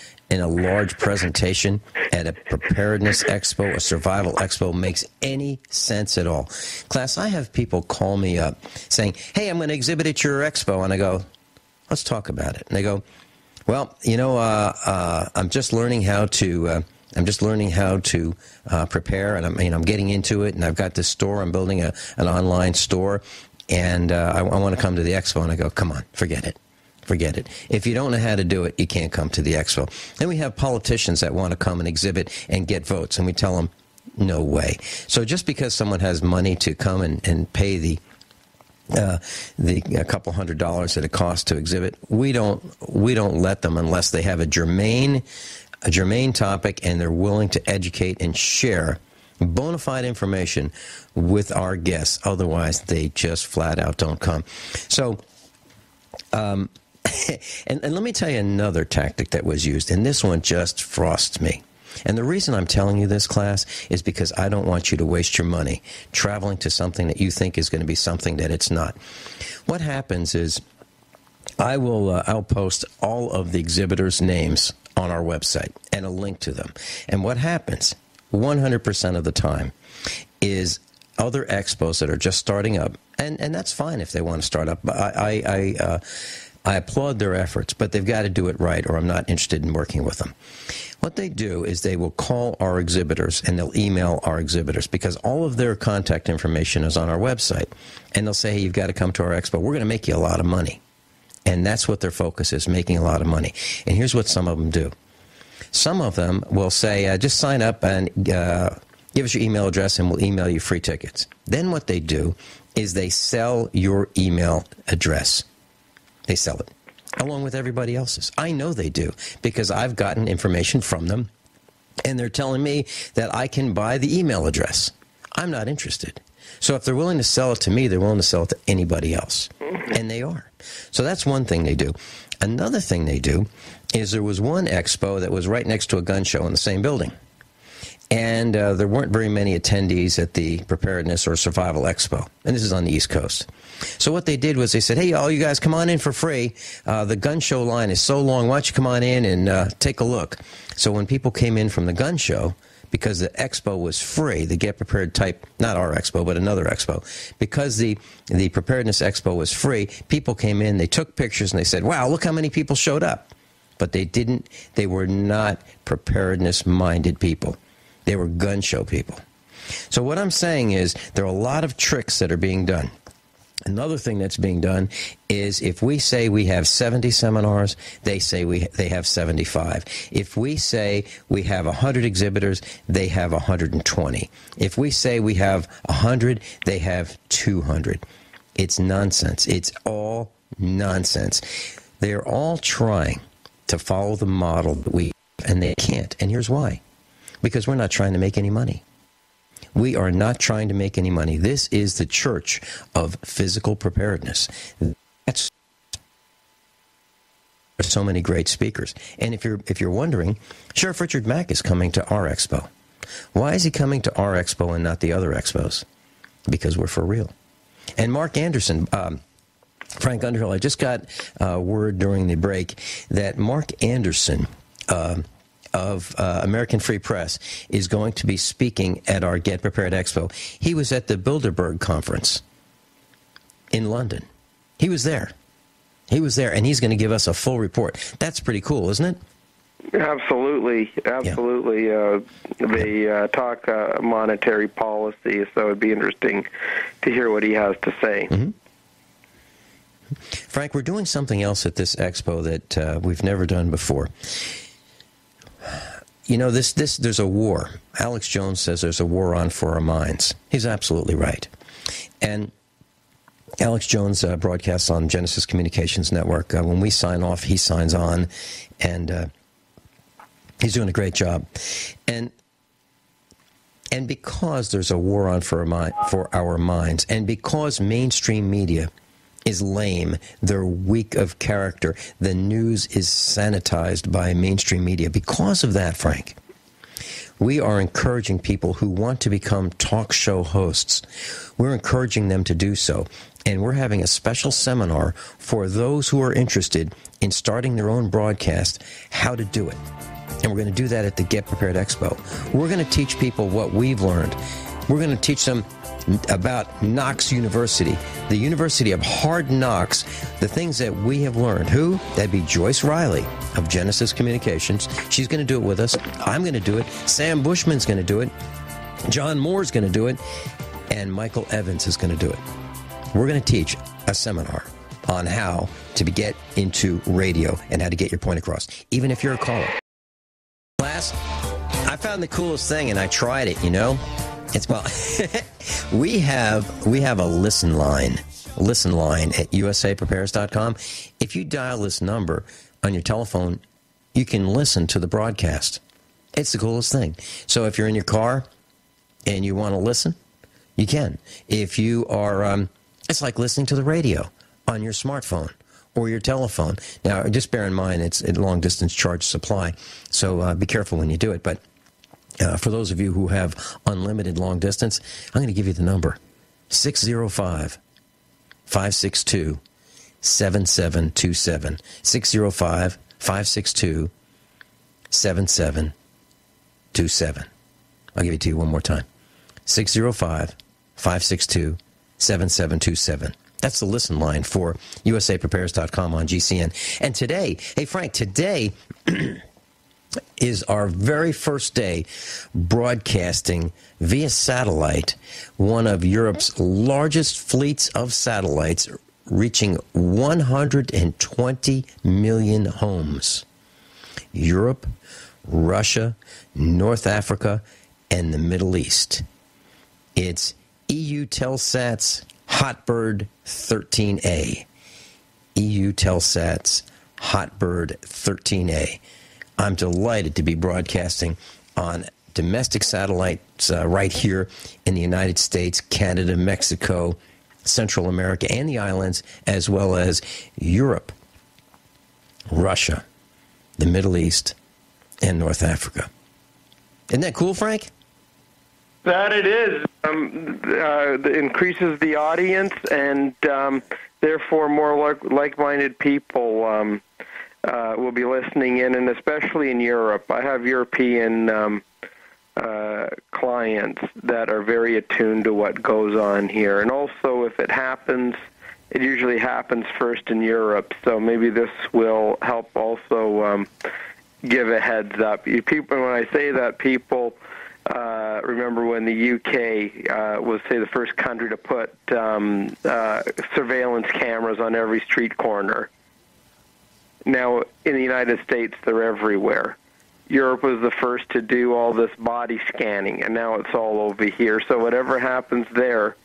presentation at a preparedness expo, a survival expo, makes any sense at all. Class, I have people call me up saying, "Hey, I'm going to exhibit at your expo," and I go, "Let's talk about it." And they go, "Well, I'm just learning how to prepare, and I'm getting into it, and I've got this store. I'm building an online store, and I want to come to the expo." And I go, "Come on, forget it. If you don't know how to do it, you can't come to the expo." Then we have politicians that want to come and exhibit and get votes, and we tell them, no way. So just because someone has money to come and pay the couple $100 that it costs to exhibit, we don't let them unless they have a germane topic and they're willing to educate and share bona fide information with our guests. Otherwise, they just flat out don't come. So, and let me tell you another tactic that was used, and this one just frosts me. And the reason I'm telling you this, class, is because I don't want you to waste your money traveling to something that you think is going to be something that it's not. What happens is I'll post all of the exhibitors' names on our website and a link to them. And what happens 100% of the time is other expos that are just starting up, and that's fine if they want to start up. I applaud their efforts, but they've got to do it right, or I'm not interested in working with them. What they do is they will call our exhibitors and they'll email our exhibitors, because all of their contact information is on our website. And they'll say, "Hey, you've got to come to our expo. We're going to make you a lot of money." And that's what their focus is, making a lot of money. And here's what some of them do. Some of them will say, just sign up and give us your email address and we'll email you free tickets. Then what they do is they sell your email address. They sell it, along with everybody else's. I know they do, because I've gotten information from them, and they're telling me that I can buy the email address. I'm not interested. So if they're willing to sell it to me, they're willing to sell it to anybody else. And they are. So that's one thing they do. Another thing they do is there was one expo that was right next to a gun show in the same building. And there weren't very many attendees at the Preparedness or Survival Expo. And this is on the East Coast. So what they did was they said, hey, all you guys, come on in for free. The gun show line is so long. Why don't you come on in and take a look? So when people came in from the gun show, because the expo was free, the Get Prepared type, not our expo, but another expo, because the Preparedness Expo was free, people came in, they took pictures, and they said, wow, look how many people showed up. But they were not preparedness-minded people. They were gun show people. So what I'm saying is there are a lot of tricks that are being done. Another thing that's being done is if we say we have 70 seminars, they say they have 75. If we say we have 100 exhibitors, they have 120. If we say we have 100, they have 200. It's nonsense. It's all nonsense. They're all trying to follow the model that we, and they can't. And here's why. Because we're not trying to make any money. We are not trying to make any money. This is the church of physical preparedness. That's so many great speakers. And if you're wondering, Sheriff Richard Mack is coming to our expo. Why is he coming to our expo and not the other expos? Because we're for real. And Mark Anderson, Frank Underhill, I just got word during the break that Mark Anderson of American Free Press is going to be speaking at our Get Prepared Expo. He was at the Bilderberg Conference in London. He was there. And he's going to give us a full report. That's pretty cool, isn't it? Absolutely. Yeah. They talk monetary policy, so it'd be interesting to hear what he has to say. Mm-hmm. Frank, we're doing something else at this expo that we've never done before. You know, there's a war. Alex Jones says there's a war on for our minds. He's absolutely right. And Alex Jones broadcasts on Genesis Communications Network. When we sign off, he signs on, and he's doing a great job. And because there's a war on for our minds, and because mainstream media is lame, they're weak of character, the news is sanitized by mainstream media. Because of that, Frank, we are encouraging people who want to become talk show hosts. We're encouraging them to do so. And we're having a special seminar for those who are interested in starting their own broadcast, how to do it. And we're going to do that at the Get Prepared Expo. We're going to teach people what we've learned. We're going to teach them about Knox University, the University of Hard Knocks, the things that we have learned. Who? That'd be Joyce Riley of Genesis Communications. She's going to do it with us. I'm going to do it. Sam Bushman's going to do it. John Moore's going to do it. And Michael Evans is going to do it. We're going to teach a seminar on how to get into radio and how to get your point across, even if you're a caller. Class, I found the coolest thing, and I tried it, you know. It's, well, we have a listen line at usaprepares.com. If you dial this number on your telephone, you can listen to the broadcast. It's the coolest thing. So if you're in your car and you want to listen, you can. If you are, it's like listening to the radio on your smartphone or your telephone. Now, just bear in mind, it's a long-distance charge supply, so be careful when you do it. But for those of you who have unlimited long distance, I'm going to give you the number, 605-562-7727. 605-562-7727. I'll give it to you one more time. 605-562-7727. That's the listen line for usaprepares.com on GCN. And today, hey, Frank, today is our very first day broadcasting via satellite one of Europe's largest fleets of satellites, reaching 120 million homes. Europe Russia, North Africa, and the Middle East. It's EUTELSAT's Hotbird 13A. EUTELSAT's Hotbird 13A. I'm delighted to be broadcasting on domestic satellites right here in the United States, Canada, Mexico, Central America, and the islands, as well as Europe, Russia, the Middle East, and North Africa. Isn't that cool, Frank? That it is. It increases the audience, and therefore more like-minded people will be listening in, and especially in Europe. I have European clients that are very attuned to what goes on here. And also, if it happens, it usually happens first in Europe, so maybe this will help also give a heads up. People, when I say that, people remember when the UK was, say, the first country to put surveillance cameras on every street corner. Now, in the United States, they're everywhere. Europe was the first to do all this body scanning, and now it's all over here. So whatever happens there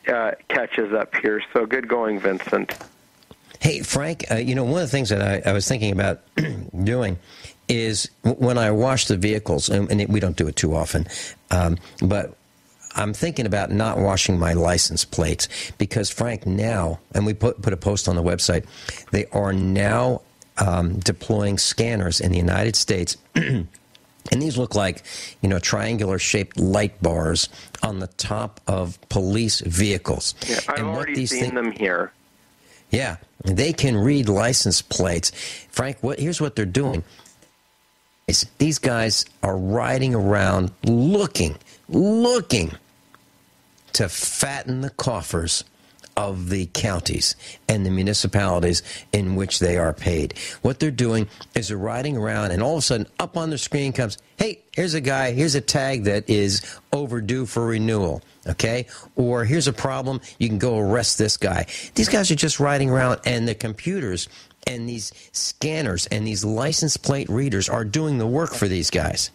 catches up here. So good going, Vincent. Hey, Frank, one of the things that I was thinking about doing is when I wash the vehicles, and we don't do it too often, but I'm thinking about not washing my license plates because, Frank, now, and we put a post on the website, they are now deploying scanners in the United States, and these look like, triangular-shaped light bars on the top of police vehicles. Yeah, I've already seen them here. Yeah, they can read license plates. Frank, here's what they're doing. These guys are riding around looking to fatten the coffers of the counties and the municipalities in which they are paid. What they're doing is they're riding around, and all of a sudden up on the screen comes, hey, here's a tag that is overdue for renewal, okay? Or here's a problem, you can go arrest this guy. These guys are just riding around, and the computers and these scanners and these license plate readers are doing the work for these guys.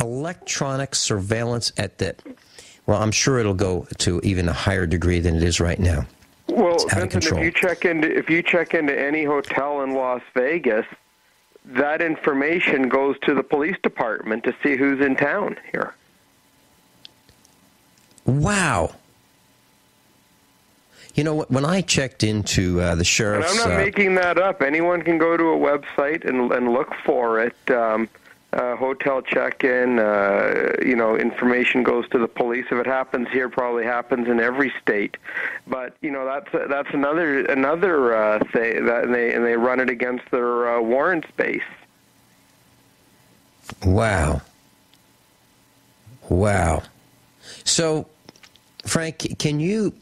Electronic surveillance well, I'm sure it'll go to even a higher degree than it is right now. Well, Vincent, if you check into any hotel in Las Vegas, that information goes to the police department to see who's in town here. Wow. You know what? When I checked into the sheriff's... And I'm not making that up. Anyone can go to a website and look for it. Hotel check-in, information goes to the police. If it happens here, probably happens in every state. But that's another thing that and they run it against their warrant space. Wow. So, Frank, can you?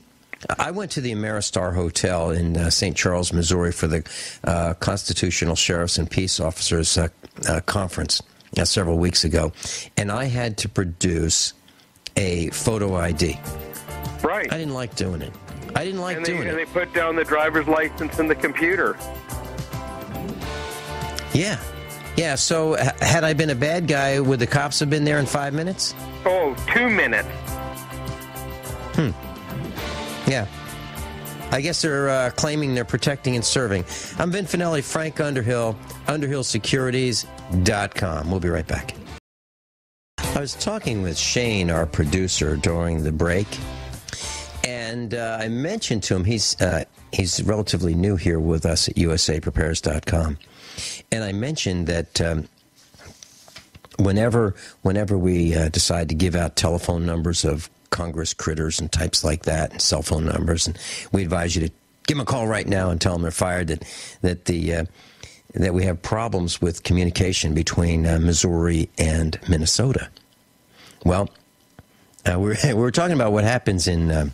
I went to the Ameristar Hotel in St. Charles, Missouri, for the Constitutional Sheriffs and Peace Officers Conference several weeks ago, and I had to produce a photo ID. Right. I didn't like doing it. And they put down the driver's license in the computer. Yeah. So had I been a bad guy, would the cops have been there in 5 minutes? Oh, 2 minutes. Yeah. I guess they're claiming they're protecting and serving. I'm Vin Finelli, Frank Underhill, UndernhillSecurities.com. We'll be right back. I was talking with Shayne, our producer, during the break, and I mentioned to him he's relatively new here with us at USAPrepares.com, and I mentioned that whenever we decide to give out telephone numbers of Congress critters and types like that, and cell phone numbers, and we advise you to give them a call right now and tell them they're fired, that we have problems with communication between Missouri and Minnesota. Well, we were talking about what happens in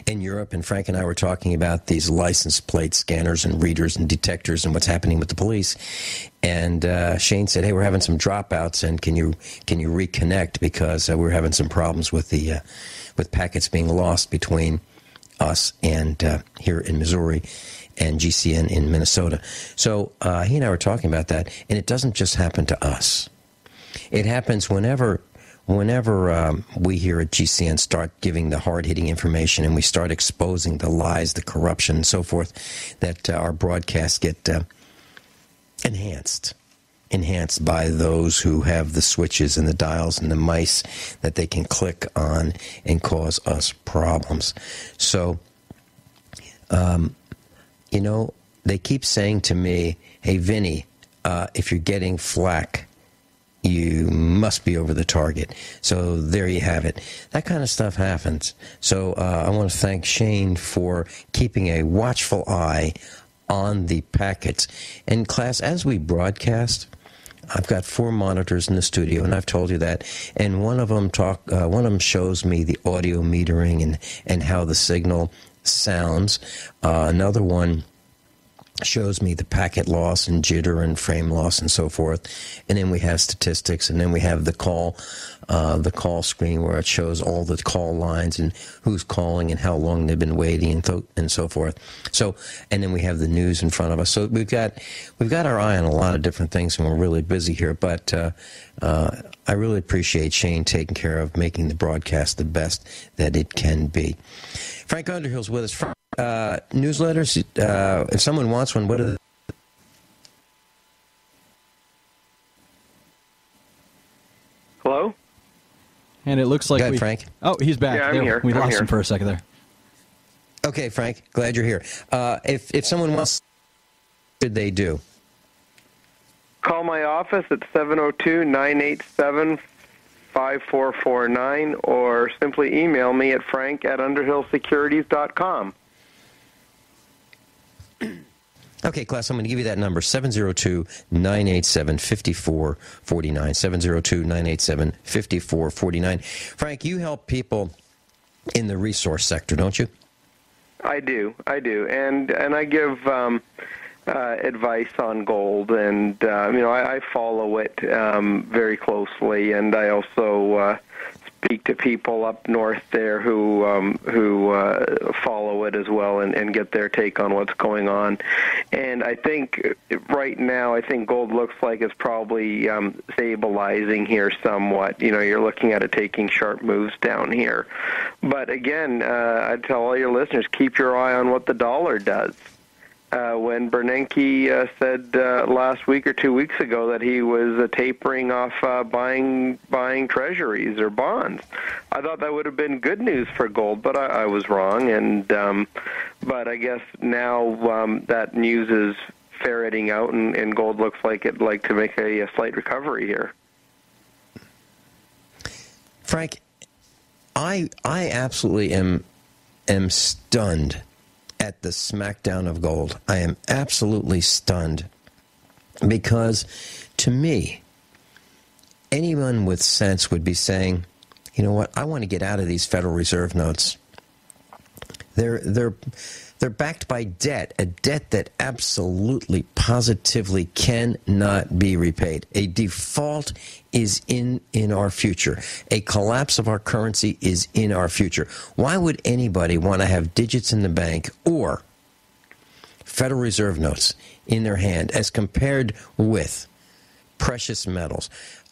Europe, and Frank and I were talking about these license plate scanners and readers and detectors and what's happening with the police. And Shayne said, "Hey, we're having some dropouts, and can you reconnect because we're having some problems with with packets being lost between us and here in Missouri and GCN in Minnesota. So he and I were talking about that, and it doesn't just happen to us. It happens whenever we here at GCN start giving the hard-hitting information and we start exposing the lies, the corruption, and so forth, that our broadcasts get enhanced by those who have the switches and the dials and the mice that they can click on and cause us problems. So, they keep saying to me, hey, Vinny, if you're getting flack, you must be over the target. So there you have it. That kind of stuff happens. So I want to thank Shayne for keeping a watchful eye on the packets. And class, as we broadcast, I've got 4 monitors in the studio, and I've told you that. And one of them shows me the audio metering and how the signal sounds. Another one shows me the packet loss and jitter and frame loss and so forth. And then we have statistics, and then we have the call screen where it shows all the call lines and who's calling and how long they've been waiting and so forth. So, and then we have the news in front of us. So we've got our eye on a lot of different things, and we're really busy here. But I really appreciate Shayne taking care of making the broadcast the best that it can be. Frank Underhill's with us. Newsletters, if someone wants one, what are the... Hello? And it looks like Go ahead, Frank. Oh, he's back. Yeah, I'm here. We I'm lost here. him for a second there. Okay, Frank, glad you're here. If someone wants, what should they do? Call my office at 702-987-5449 or simply email me at frank@underhillsecurities.com. Okay, class, I'm going to give you that number, 702-987-5449, 702-987-5449. Frank, you help people in the resource sector, don't you? I do, and I give advice on gold, and I follow it very closely, and I also speak to people up north there who follow it as well and get their take on what's going on. And I think right now, gold looks like it's probably stabilizing here somewhat. You're looking at it taking sharp moves down here. But again, I tell all your listeners, keep your eye on what the dollar does. When Bernanke said last week or 2 weeks ago that he was tapering off buying treasuries or bonds, I thought that would have been good news for gold, but I was wrong. And but I guess now that news is ferreting out, and gold looks like it'd like to make a slight recovery here. Frank, I absolutely am stunned at the smackdown of gold. I am absolutely stunned because, to me, anyone with sense would be saying, you know what, I want to get out of these Federal Reserve notes. They're backed by debt, a debt that absolutely, positively cannot be repaid. A default is in our future. A collapse of our currency is in our future. Why would anybody want to have digits in the bank or Federal Reserve notes in their hand as compared with precious metals?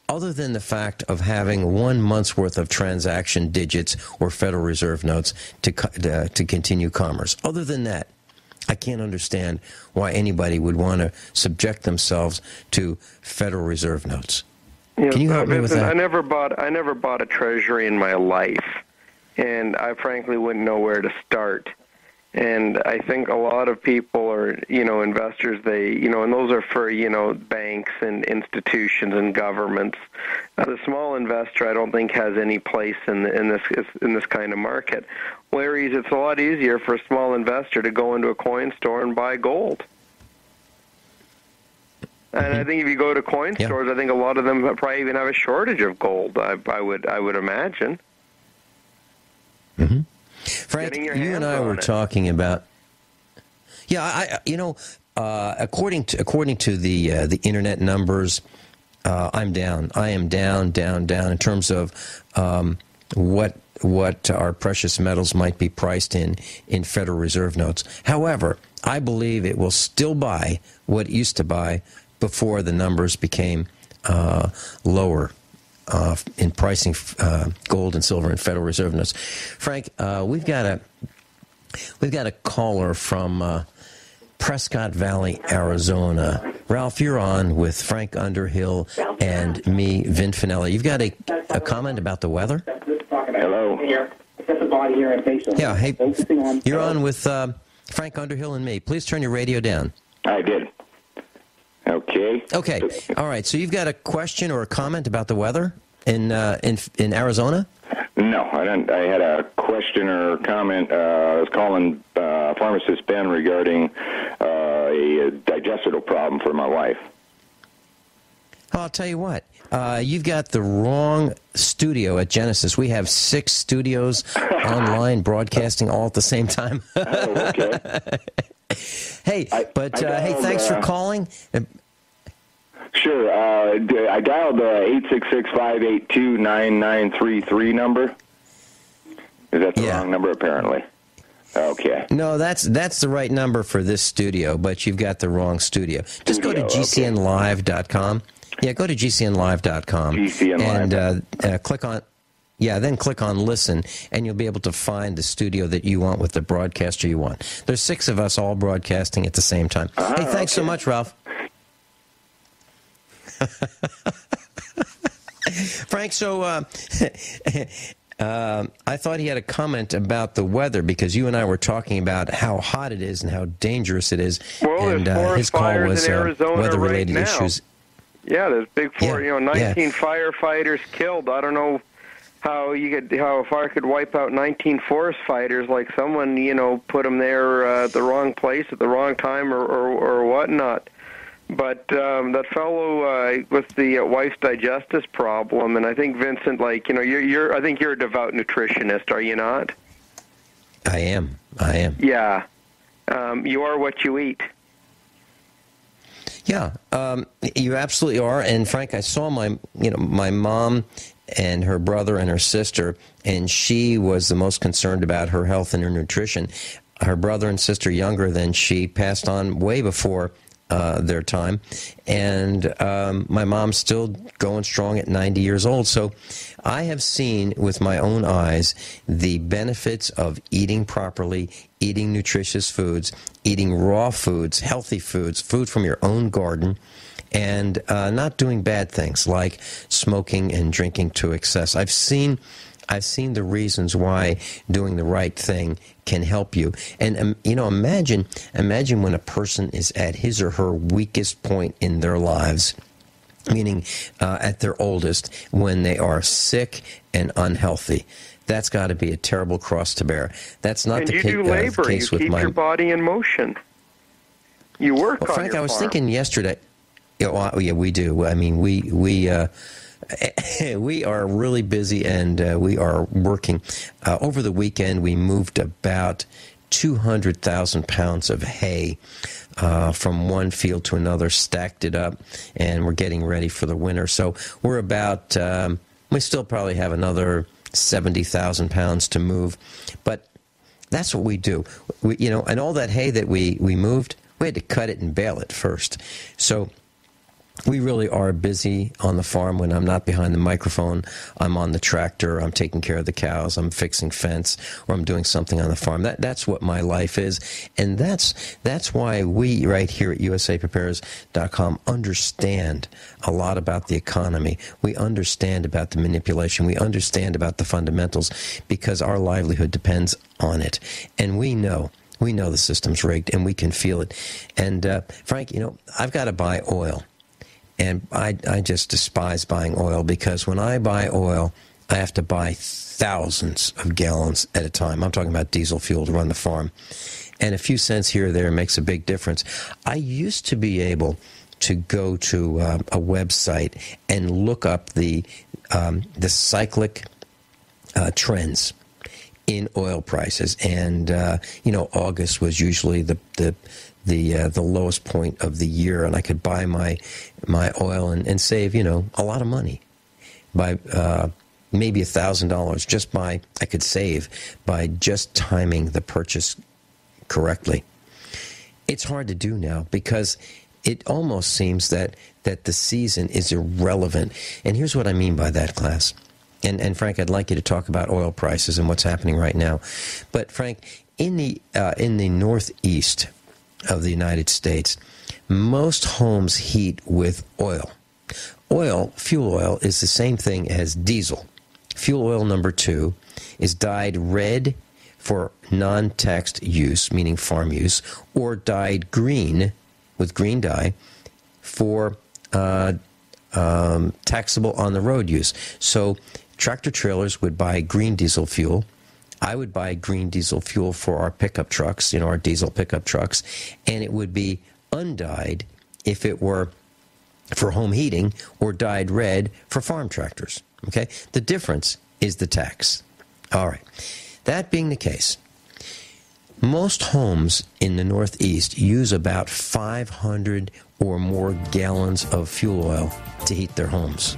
Other than the fact of having 1 month's worth of transaction digits or Federal Reserve notes to continue commerce. Other than that, I can't understand why anybody would want to subject themselves to Federal Reserve notes. Can you help me with that? I never bought a treasury in my life, and I frankly wouldn't know where to start. And I think a lot of people are, investors, and those are for, banks and institutions and governments. The small investor, I don't think, has any place in this kind of market. Whereas it's a lot easier for a small investor to go into a coin store and buy gold. And I think if you go to coin stores, I think a lot of them probably even have a shortage of gold. I would imagine. Mm-hmm. Frank, you and I were talking about. Yeah, according to the internet numbers, I'm down. I am down in terms of what what our precious metals might be priced in Federal Reserve notes. However, I believe it will still buy what it used to buy before the numbers became lower in pricing gold and silver and Federal Reserve notes. Frank, we've got a caller from Prescott Valley, Arizona. Ralph, you're on with Frank Underhill and me, Vin Finelli. You've got a comment about the weather? Hello. Yeah, hey, you're on with Frank Underhill and me. Please turn your radio down. I did. Okay. Okay. All right. So you've got a question or a comment about the weather in Arizona? No, I didn't. I had a question or comment. I was calling pharmacist Ben regarding a digestive problem for my wife. Well, I'll tell you what. You've got the wrong studio at Genesis. We have 6 studios online broadcasting all at the same time. Oh, okay. Hey, thanks for calling. Sure. I dialed the 866-582-9933 number. Is that the wrong number, apparently? Okay. No, that's the right number for this studio, but you've got the wrong studio. Just go to gcnlive.com. Yeah, go to gcnlive.com. And click on... Yeah, then click on Listen, and you'll be able to find the studio that you want with the broadcaster you want. There's 6 of us all broadcasting at the same time. Hey, thanks so much, Ralph. Frank, so I thought he had a comment about the weather because you and I were talking about how hot it is and how dangerous it is. Well, and his call was weather-related issues. Yeah, there's big 19 firefighters killed. I don't know how a fire could wipe out 19 forest fighters, like someone, put them there at the wrong place at the wrong time or whatnot. But that fellow with the wife's digestive problem, and I think Vincent, I think you're a devout nutritionist, are you not? I am. Yeah, you are what you eat. Yeah, you absolutely are. And Frank, I saw my mom and her brother and her sister, and she was the most concerned about her health and her nutrition. Her brother and sister, younger than she, passed on way before their time, and my mom's still going strong at 90 years old. So I have seen with my own eyes the benefits of eating properly, eating nutritious foods, eating raw foods, healthy foods, food from your own garden, and not doing bad things like smoking and drinking to excess. I've seen the reasons why doing the right thing can help you. And, imagine when a person is at his or her weakest point in their lives, meaning at their oldest, when they are sick and unhealthy. That's got to be a terrible cross to bear. That's not the case with my... And you do labor. You keep your body in motion. You work on Frank, your I was farm. thinking yesterday... Yeah, we do. I mean, we are really busy, and we are working. Over the weekend, we moved about 200,000 pounds of hay from one field to another, stacked it up, and we're getting ready for the winter. So we're about, we still probably have another 70,000 pounds to move. But that's what we do. And all that hay that we moved, we had to cut it and bale it first. So we really are busy on the farm. When I'm not behind the microphone, I'm on the tractor, I'm taking care of the cows, I'm fixing fence, or I'm doing something on the farm. That's what my life is. And that's why we right here at usaprepares.com understand a lot about the economy. We understand about the manipulation. We understand about the fundamentals because our livelihood depends on it. And we know the system's rigged, and we can feel it. And Frank, I've got to buy oil. And I just despise buying oil because when I buy oil, I have to buy thousands of gallons at a time. I'm talking about diesel fuel to run the farm. And a few cents here or there makes a big difference. I used to be able to go to a website and look up the cyclic trends in oil prices. And, August was usually the lowest point of the year, and I could buy my oil and save, a lot of money by maybe $1,000 just by, I could save by just timing the purchase correctly. It's hard to do now because it almost seems that the season is irrelevant. And here's what I mean by that, class. And Frank, I'd like you to talk about oil prices and what's happening right now. But Frank, in the northeast of the United States, most homes heat with oil. Fuel oil, is the same thing as diesel. Fuel oil number 2 is dyed red for non-taxed use, meaning farm use, or dyed green with green dye for taxable on-the-road use. So tractor trailers would buy green diesel fuel. I would buy green diesel fuel for our pickup trucks, our diesel pickup trucks, and it would be undyed if it were for home heating or dyed red for farm tractors. Okay? The difference is the tax. All right. That being the case, most homes in the Northeast use about 500 or more gallons of fuel oil to heat their homes.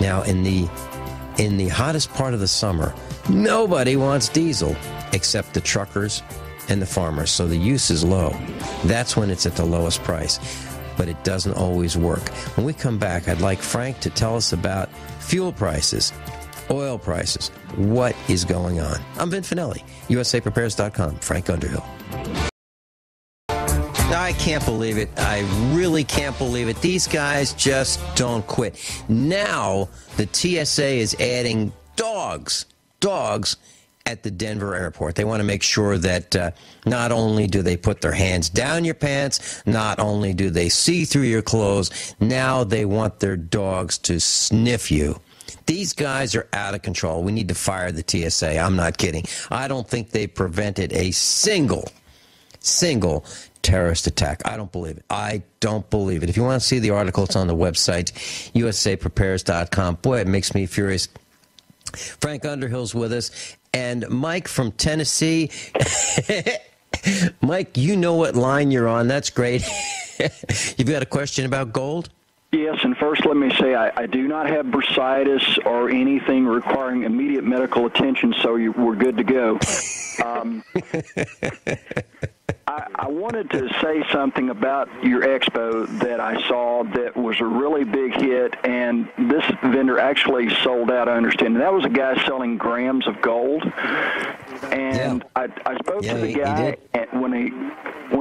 Now, in the hottest part of the summer, nobody wants diesel except the truckers and the farmers, so the use is low. That's when it's at the lowest price, but it doesn't always work. When we come back, I'd like Frank to tell us about fuel prices, oil prices, what is going on. I'm Vin Finelli, USAPrepares.com, Frank Underhill. I can't believe it. I really can't believe it. These guys just don't quit. Now, the TSA is adding dogs at the Denver airport. They want to make sure that not only do they put their hands down your pants, not only do they see through your clothes, now they want their dogs to sniff you. These guys are out of control. We need to fire the TSA. I'm not kidding. I don't think they prevented a single terrorist attack. I don't believe it. I don't believe it. If you want to see the article, it's on the website, usaprepares.com. Boy, it makes me furious. Frank Underhill's with us, and Mike from Tennessee. Mike, you know what line you're on. That's great. You've got a question about gold? Yes, and first let me say I do not have bursitis or anything requiring immediate medical attention, so we're good to go. I wanted to say something about your expo that I saw that was a really big hit, and this vendor actually sold out, I understand. And that was a guy selling grams of gold. And yeah. I spoke to the guy, and when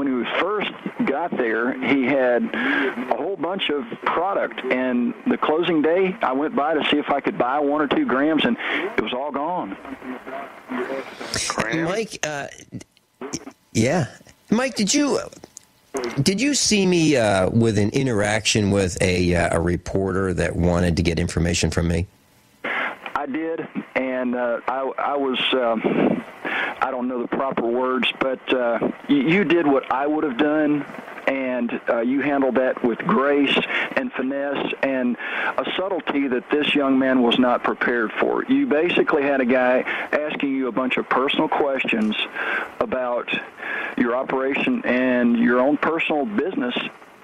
he first got there, he had a whole bunch of product. And the closing day, I went by to see if I could buy 1 or 2 grams, and it was all gone. Mike, yeah. Mike, did you see me with an interaction with a reporter that wanted to get information from me? I did, and I was I don't know the proper words, but you did what I would have done, and you handled that with grace and finesse and a subtlety that this young man was not prepared for. You basically had a guy asking you a bunch of personal questions about your operation and your own personal business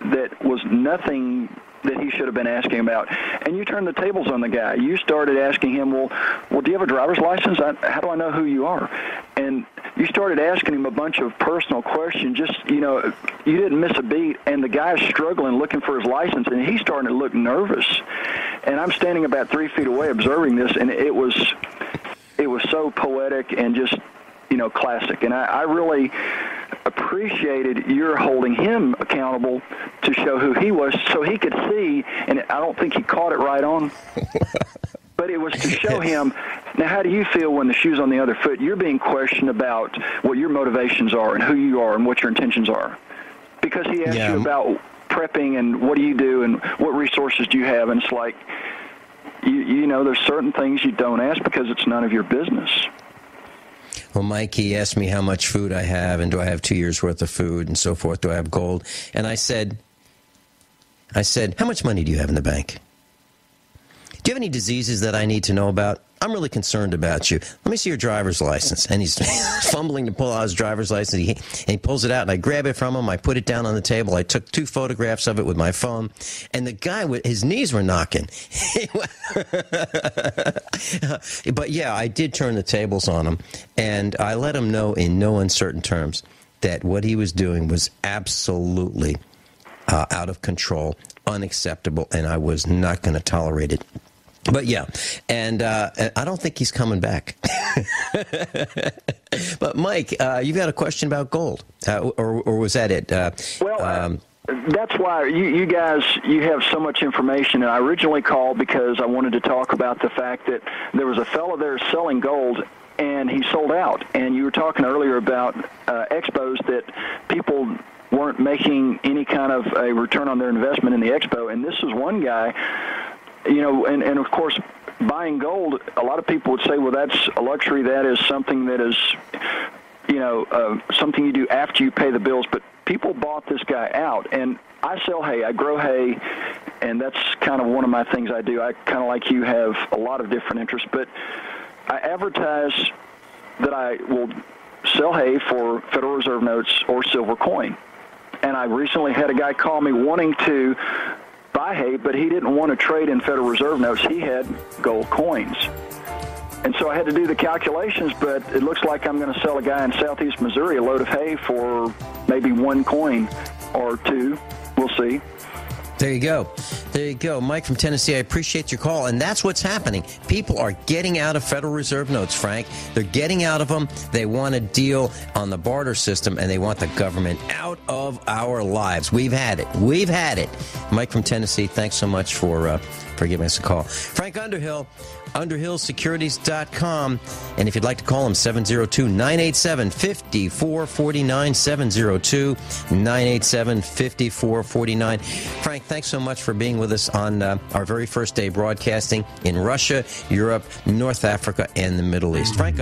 that was nothing that he should have been asking about. And you turned the tables on the guy. You started asking him, well, do you have a driver's license? How do I know who you are? And you started asking him a bunch of personal questions. Just, you didn't miss a beat. And the guy's struggling, looking for his license, and he's starting to look nervous. And I'm standing about 3 feet away observing this, and it was so poetic and just, classic. And I really appreciated your holding him accountable to show who he was so he could see, and I don't think he caught it right on, but it was to show him, now how do you feel when the shoe's on the other foot? You're being questioned about what your motivations are and who you are and what your intentions are. Because he asked you about prepping and what do you do and what resources do you have, and it's like, there's certain things you don't ask because it's none of your business. Well, Mike, he asked me how much food I have and do I have 2 years' worth of food and so forth. Do I have gold? And I said, how much money do you have in the bank? Do you have any diseases that I need to know about? I'm really concerned about you. Let me see your driver's license. And he's fumbling to pull out his driver's license. And he pulls it out, and I grab it from him. I put it down on the table. I took 2 photographs of it with my phone. And the guy, his knees were knocking. But, yeah, I did turn the tables on him. And I let him know in no uncertain terms that what he was doing was absolutely out of control, unacceptable, and I was not going to tolerate it. But yeah, and I don't think he's coming back. But Mike, you've got a question about gold, or was that it? That's why you guys, you have so much information. And I originally called because I wanted to talk about the fact that there was a fellow there selling gold, and he sold out. And you were talking earlier about expos that people weren't making any kind of a return on their investment in the expo. And this is one guy, and of course, buying gold, a lot of people would say, well, that's a luxury. That is something that is, something you do after you pay the bills. But people bought this guy out. And I sell hay. I grow hay, and that's kind of one of my things I do. I kind of, like you, have a lot of different interests. But I advertise that I will sell hay for Federal Reserve notes or silver coin. And I recently had a guy call me wanting to buy hay, but he didn't want to trade in Federal Reserve notes. He had gold coins. And so I had to do the calculations, but it looks like I'm going to sell a guy in southeast Missouri a load of hay for maybe 1 coin or 2. We'll see. There you go. There you go. Mike from Tennessee, I appreciate your call. And that's what's happening. People are getting out of Federal Reserve notes, Frank. They're getting out of them. They want a deal on the barter system, and they want the government out of our lives. We've had it. We've had it. Mike from Tennessee, thanks so much for giving us a call. Frank Underhill, UnderhillSecurities.com. And if you'd like to call him, 702-987-5449, 702-987-5449. Frank, thanks so much for being with us on our very first day broadcasting in Russia, Europe, North Africa, and the Middle East. Frank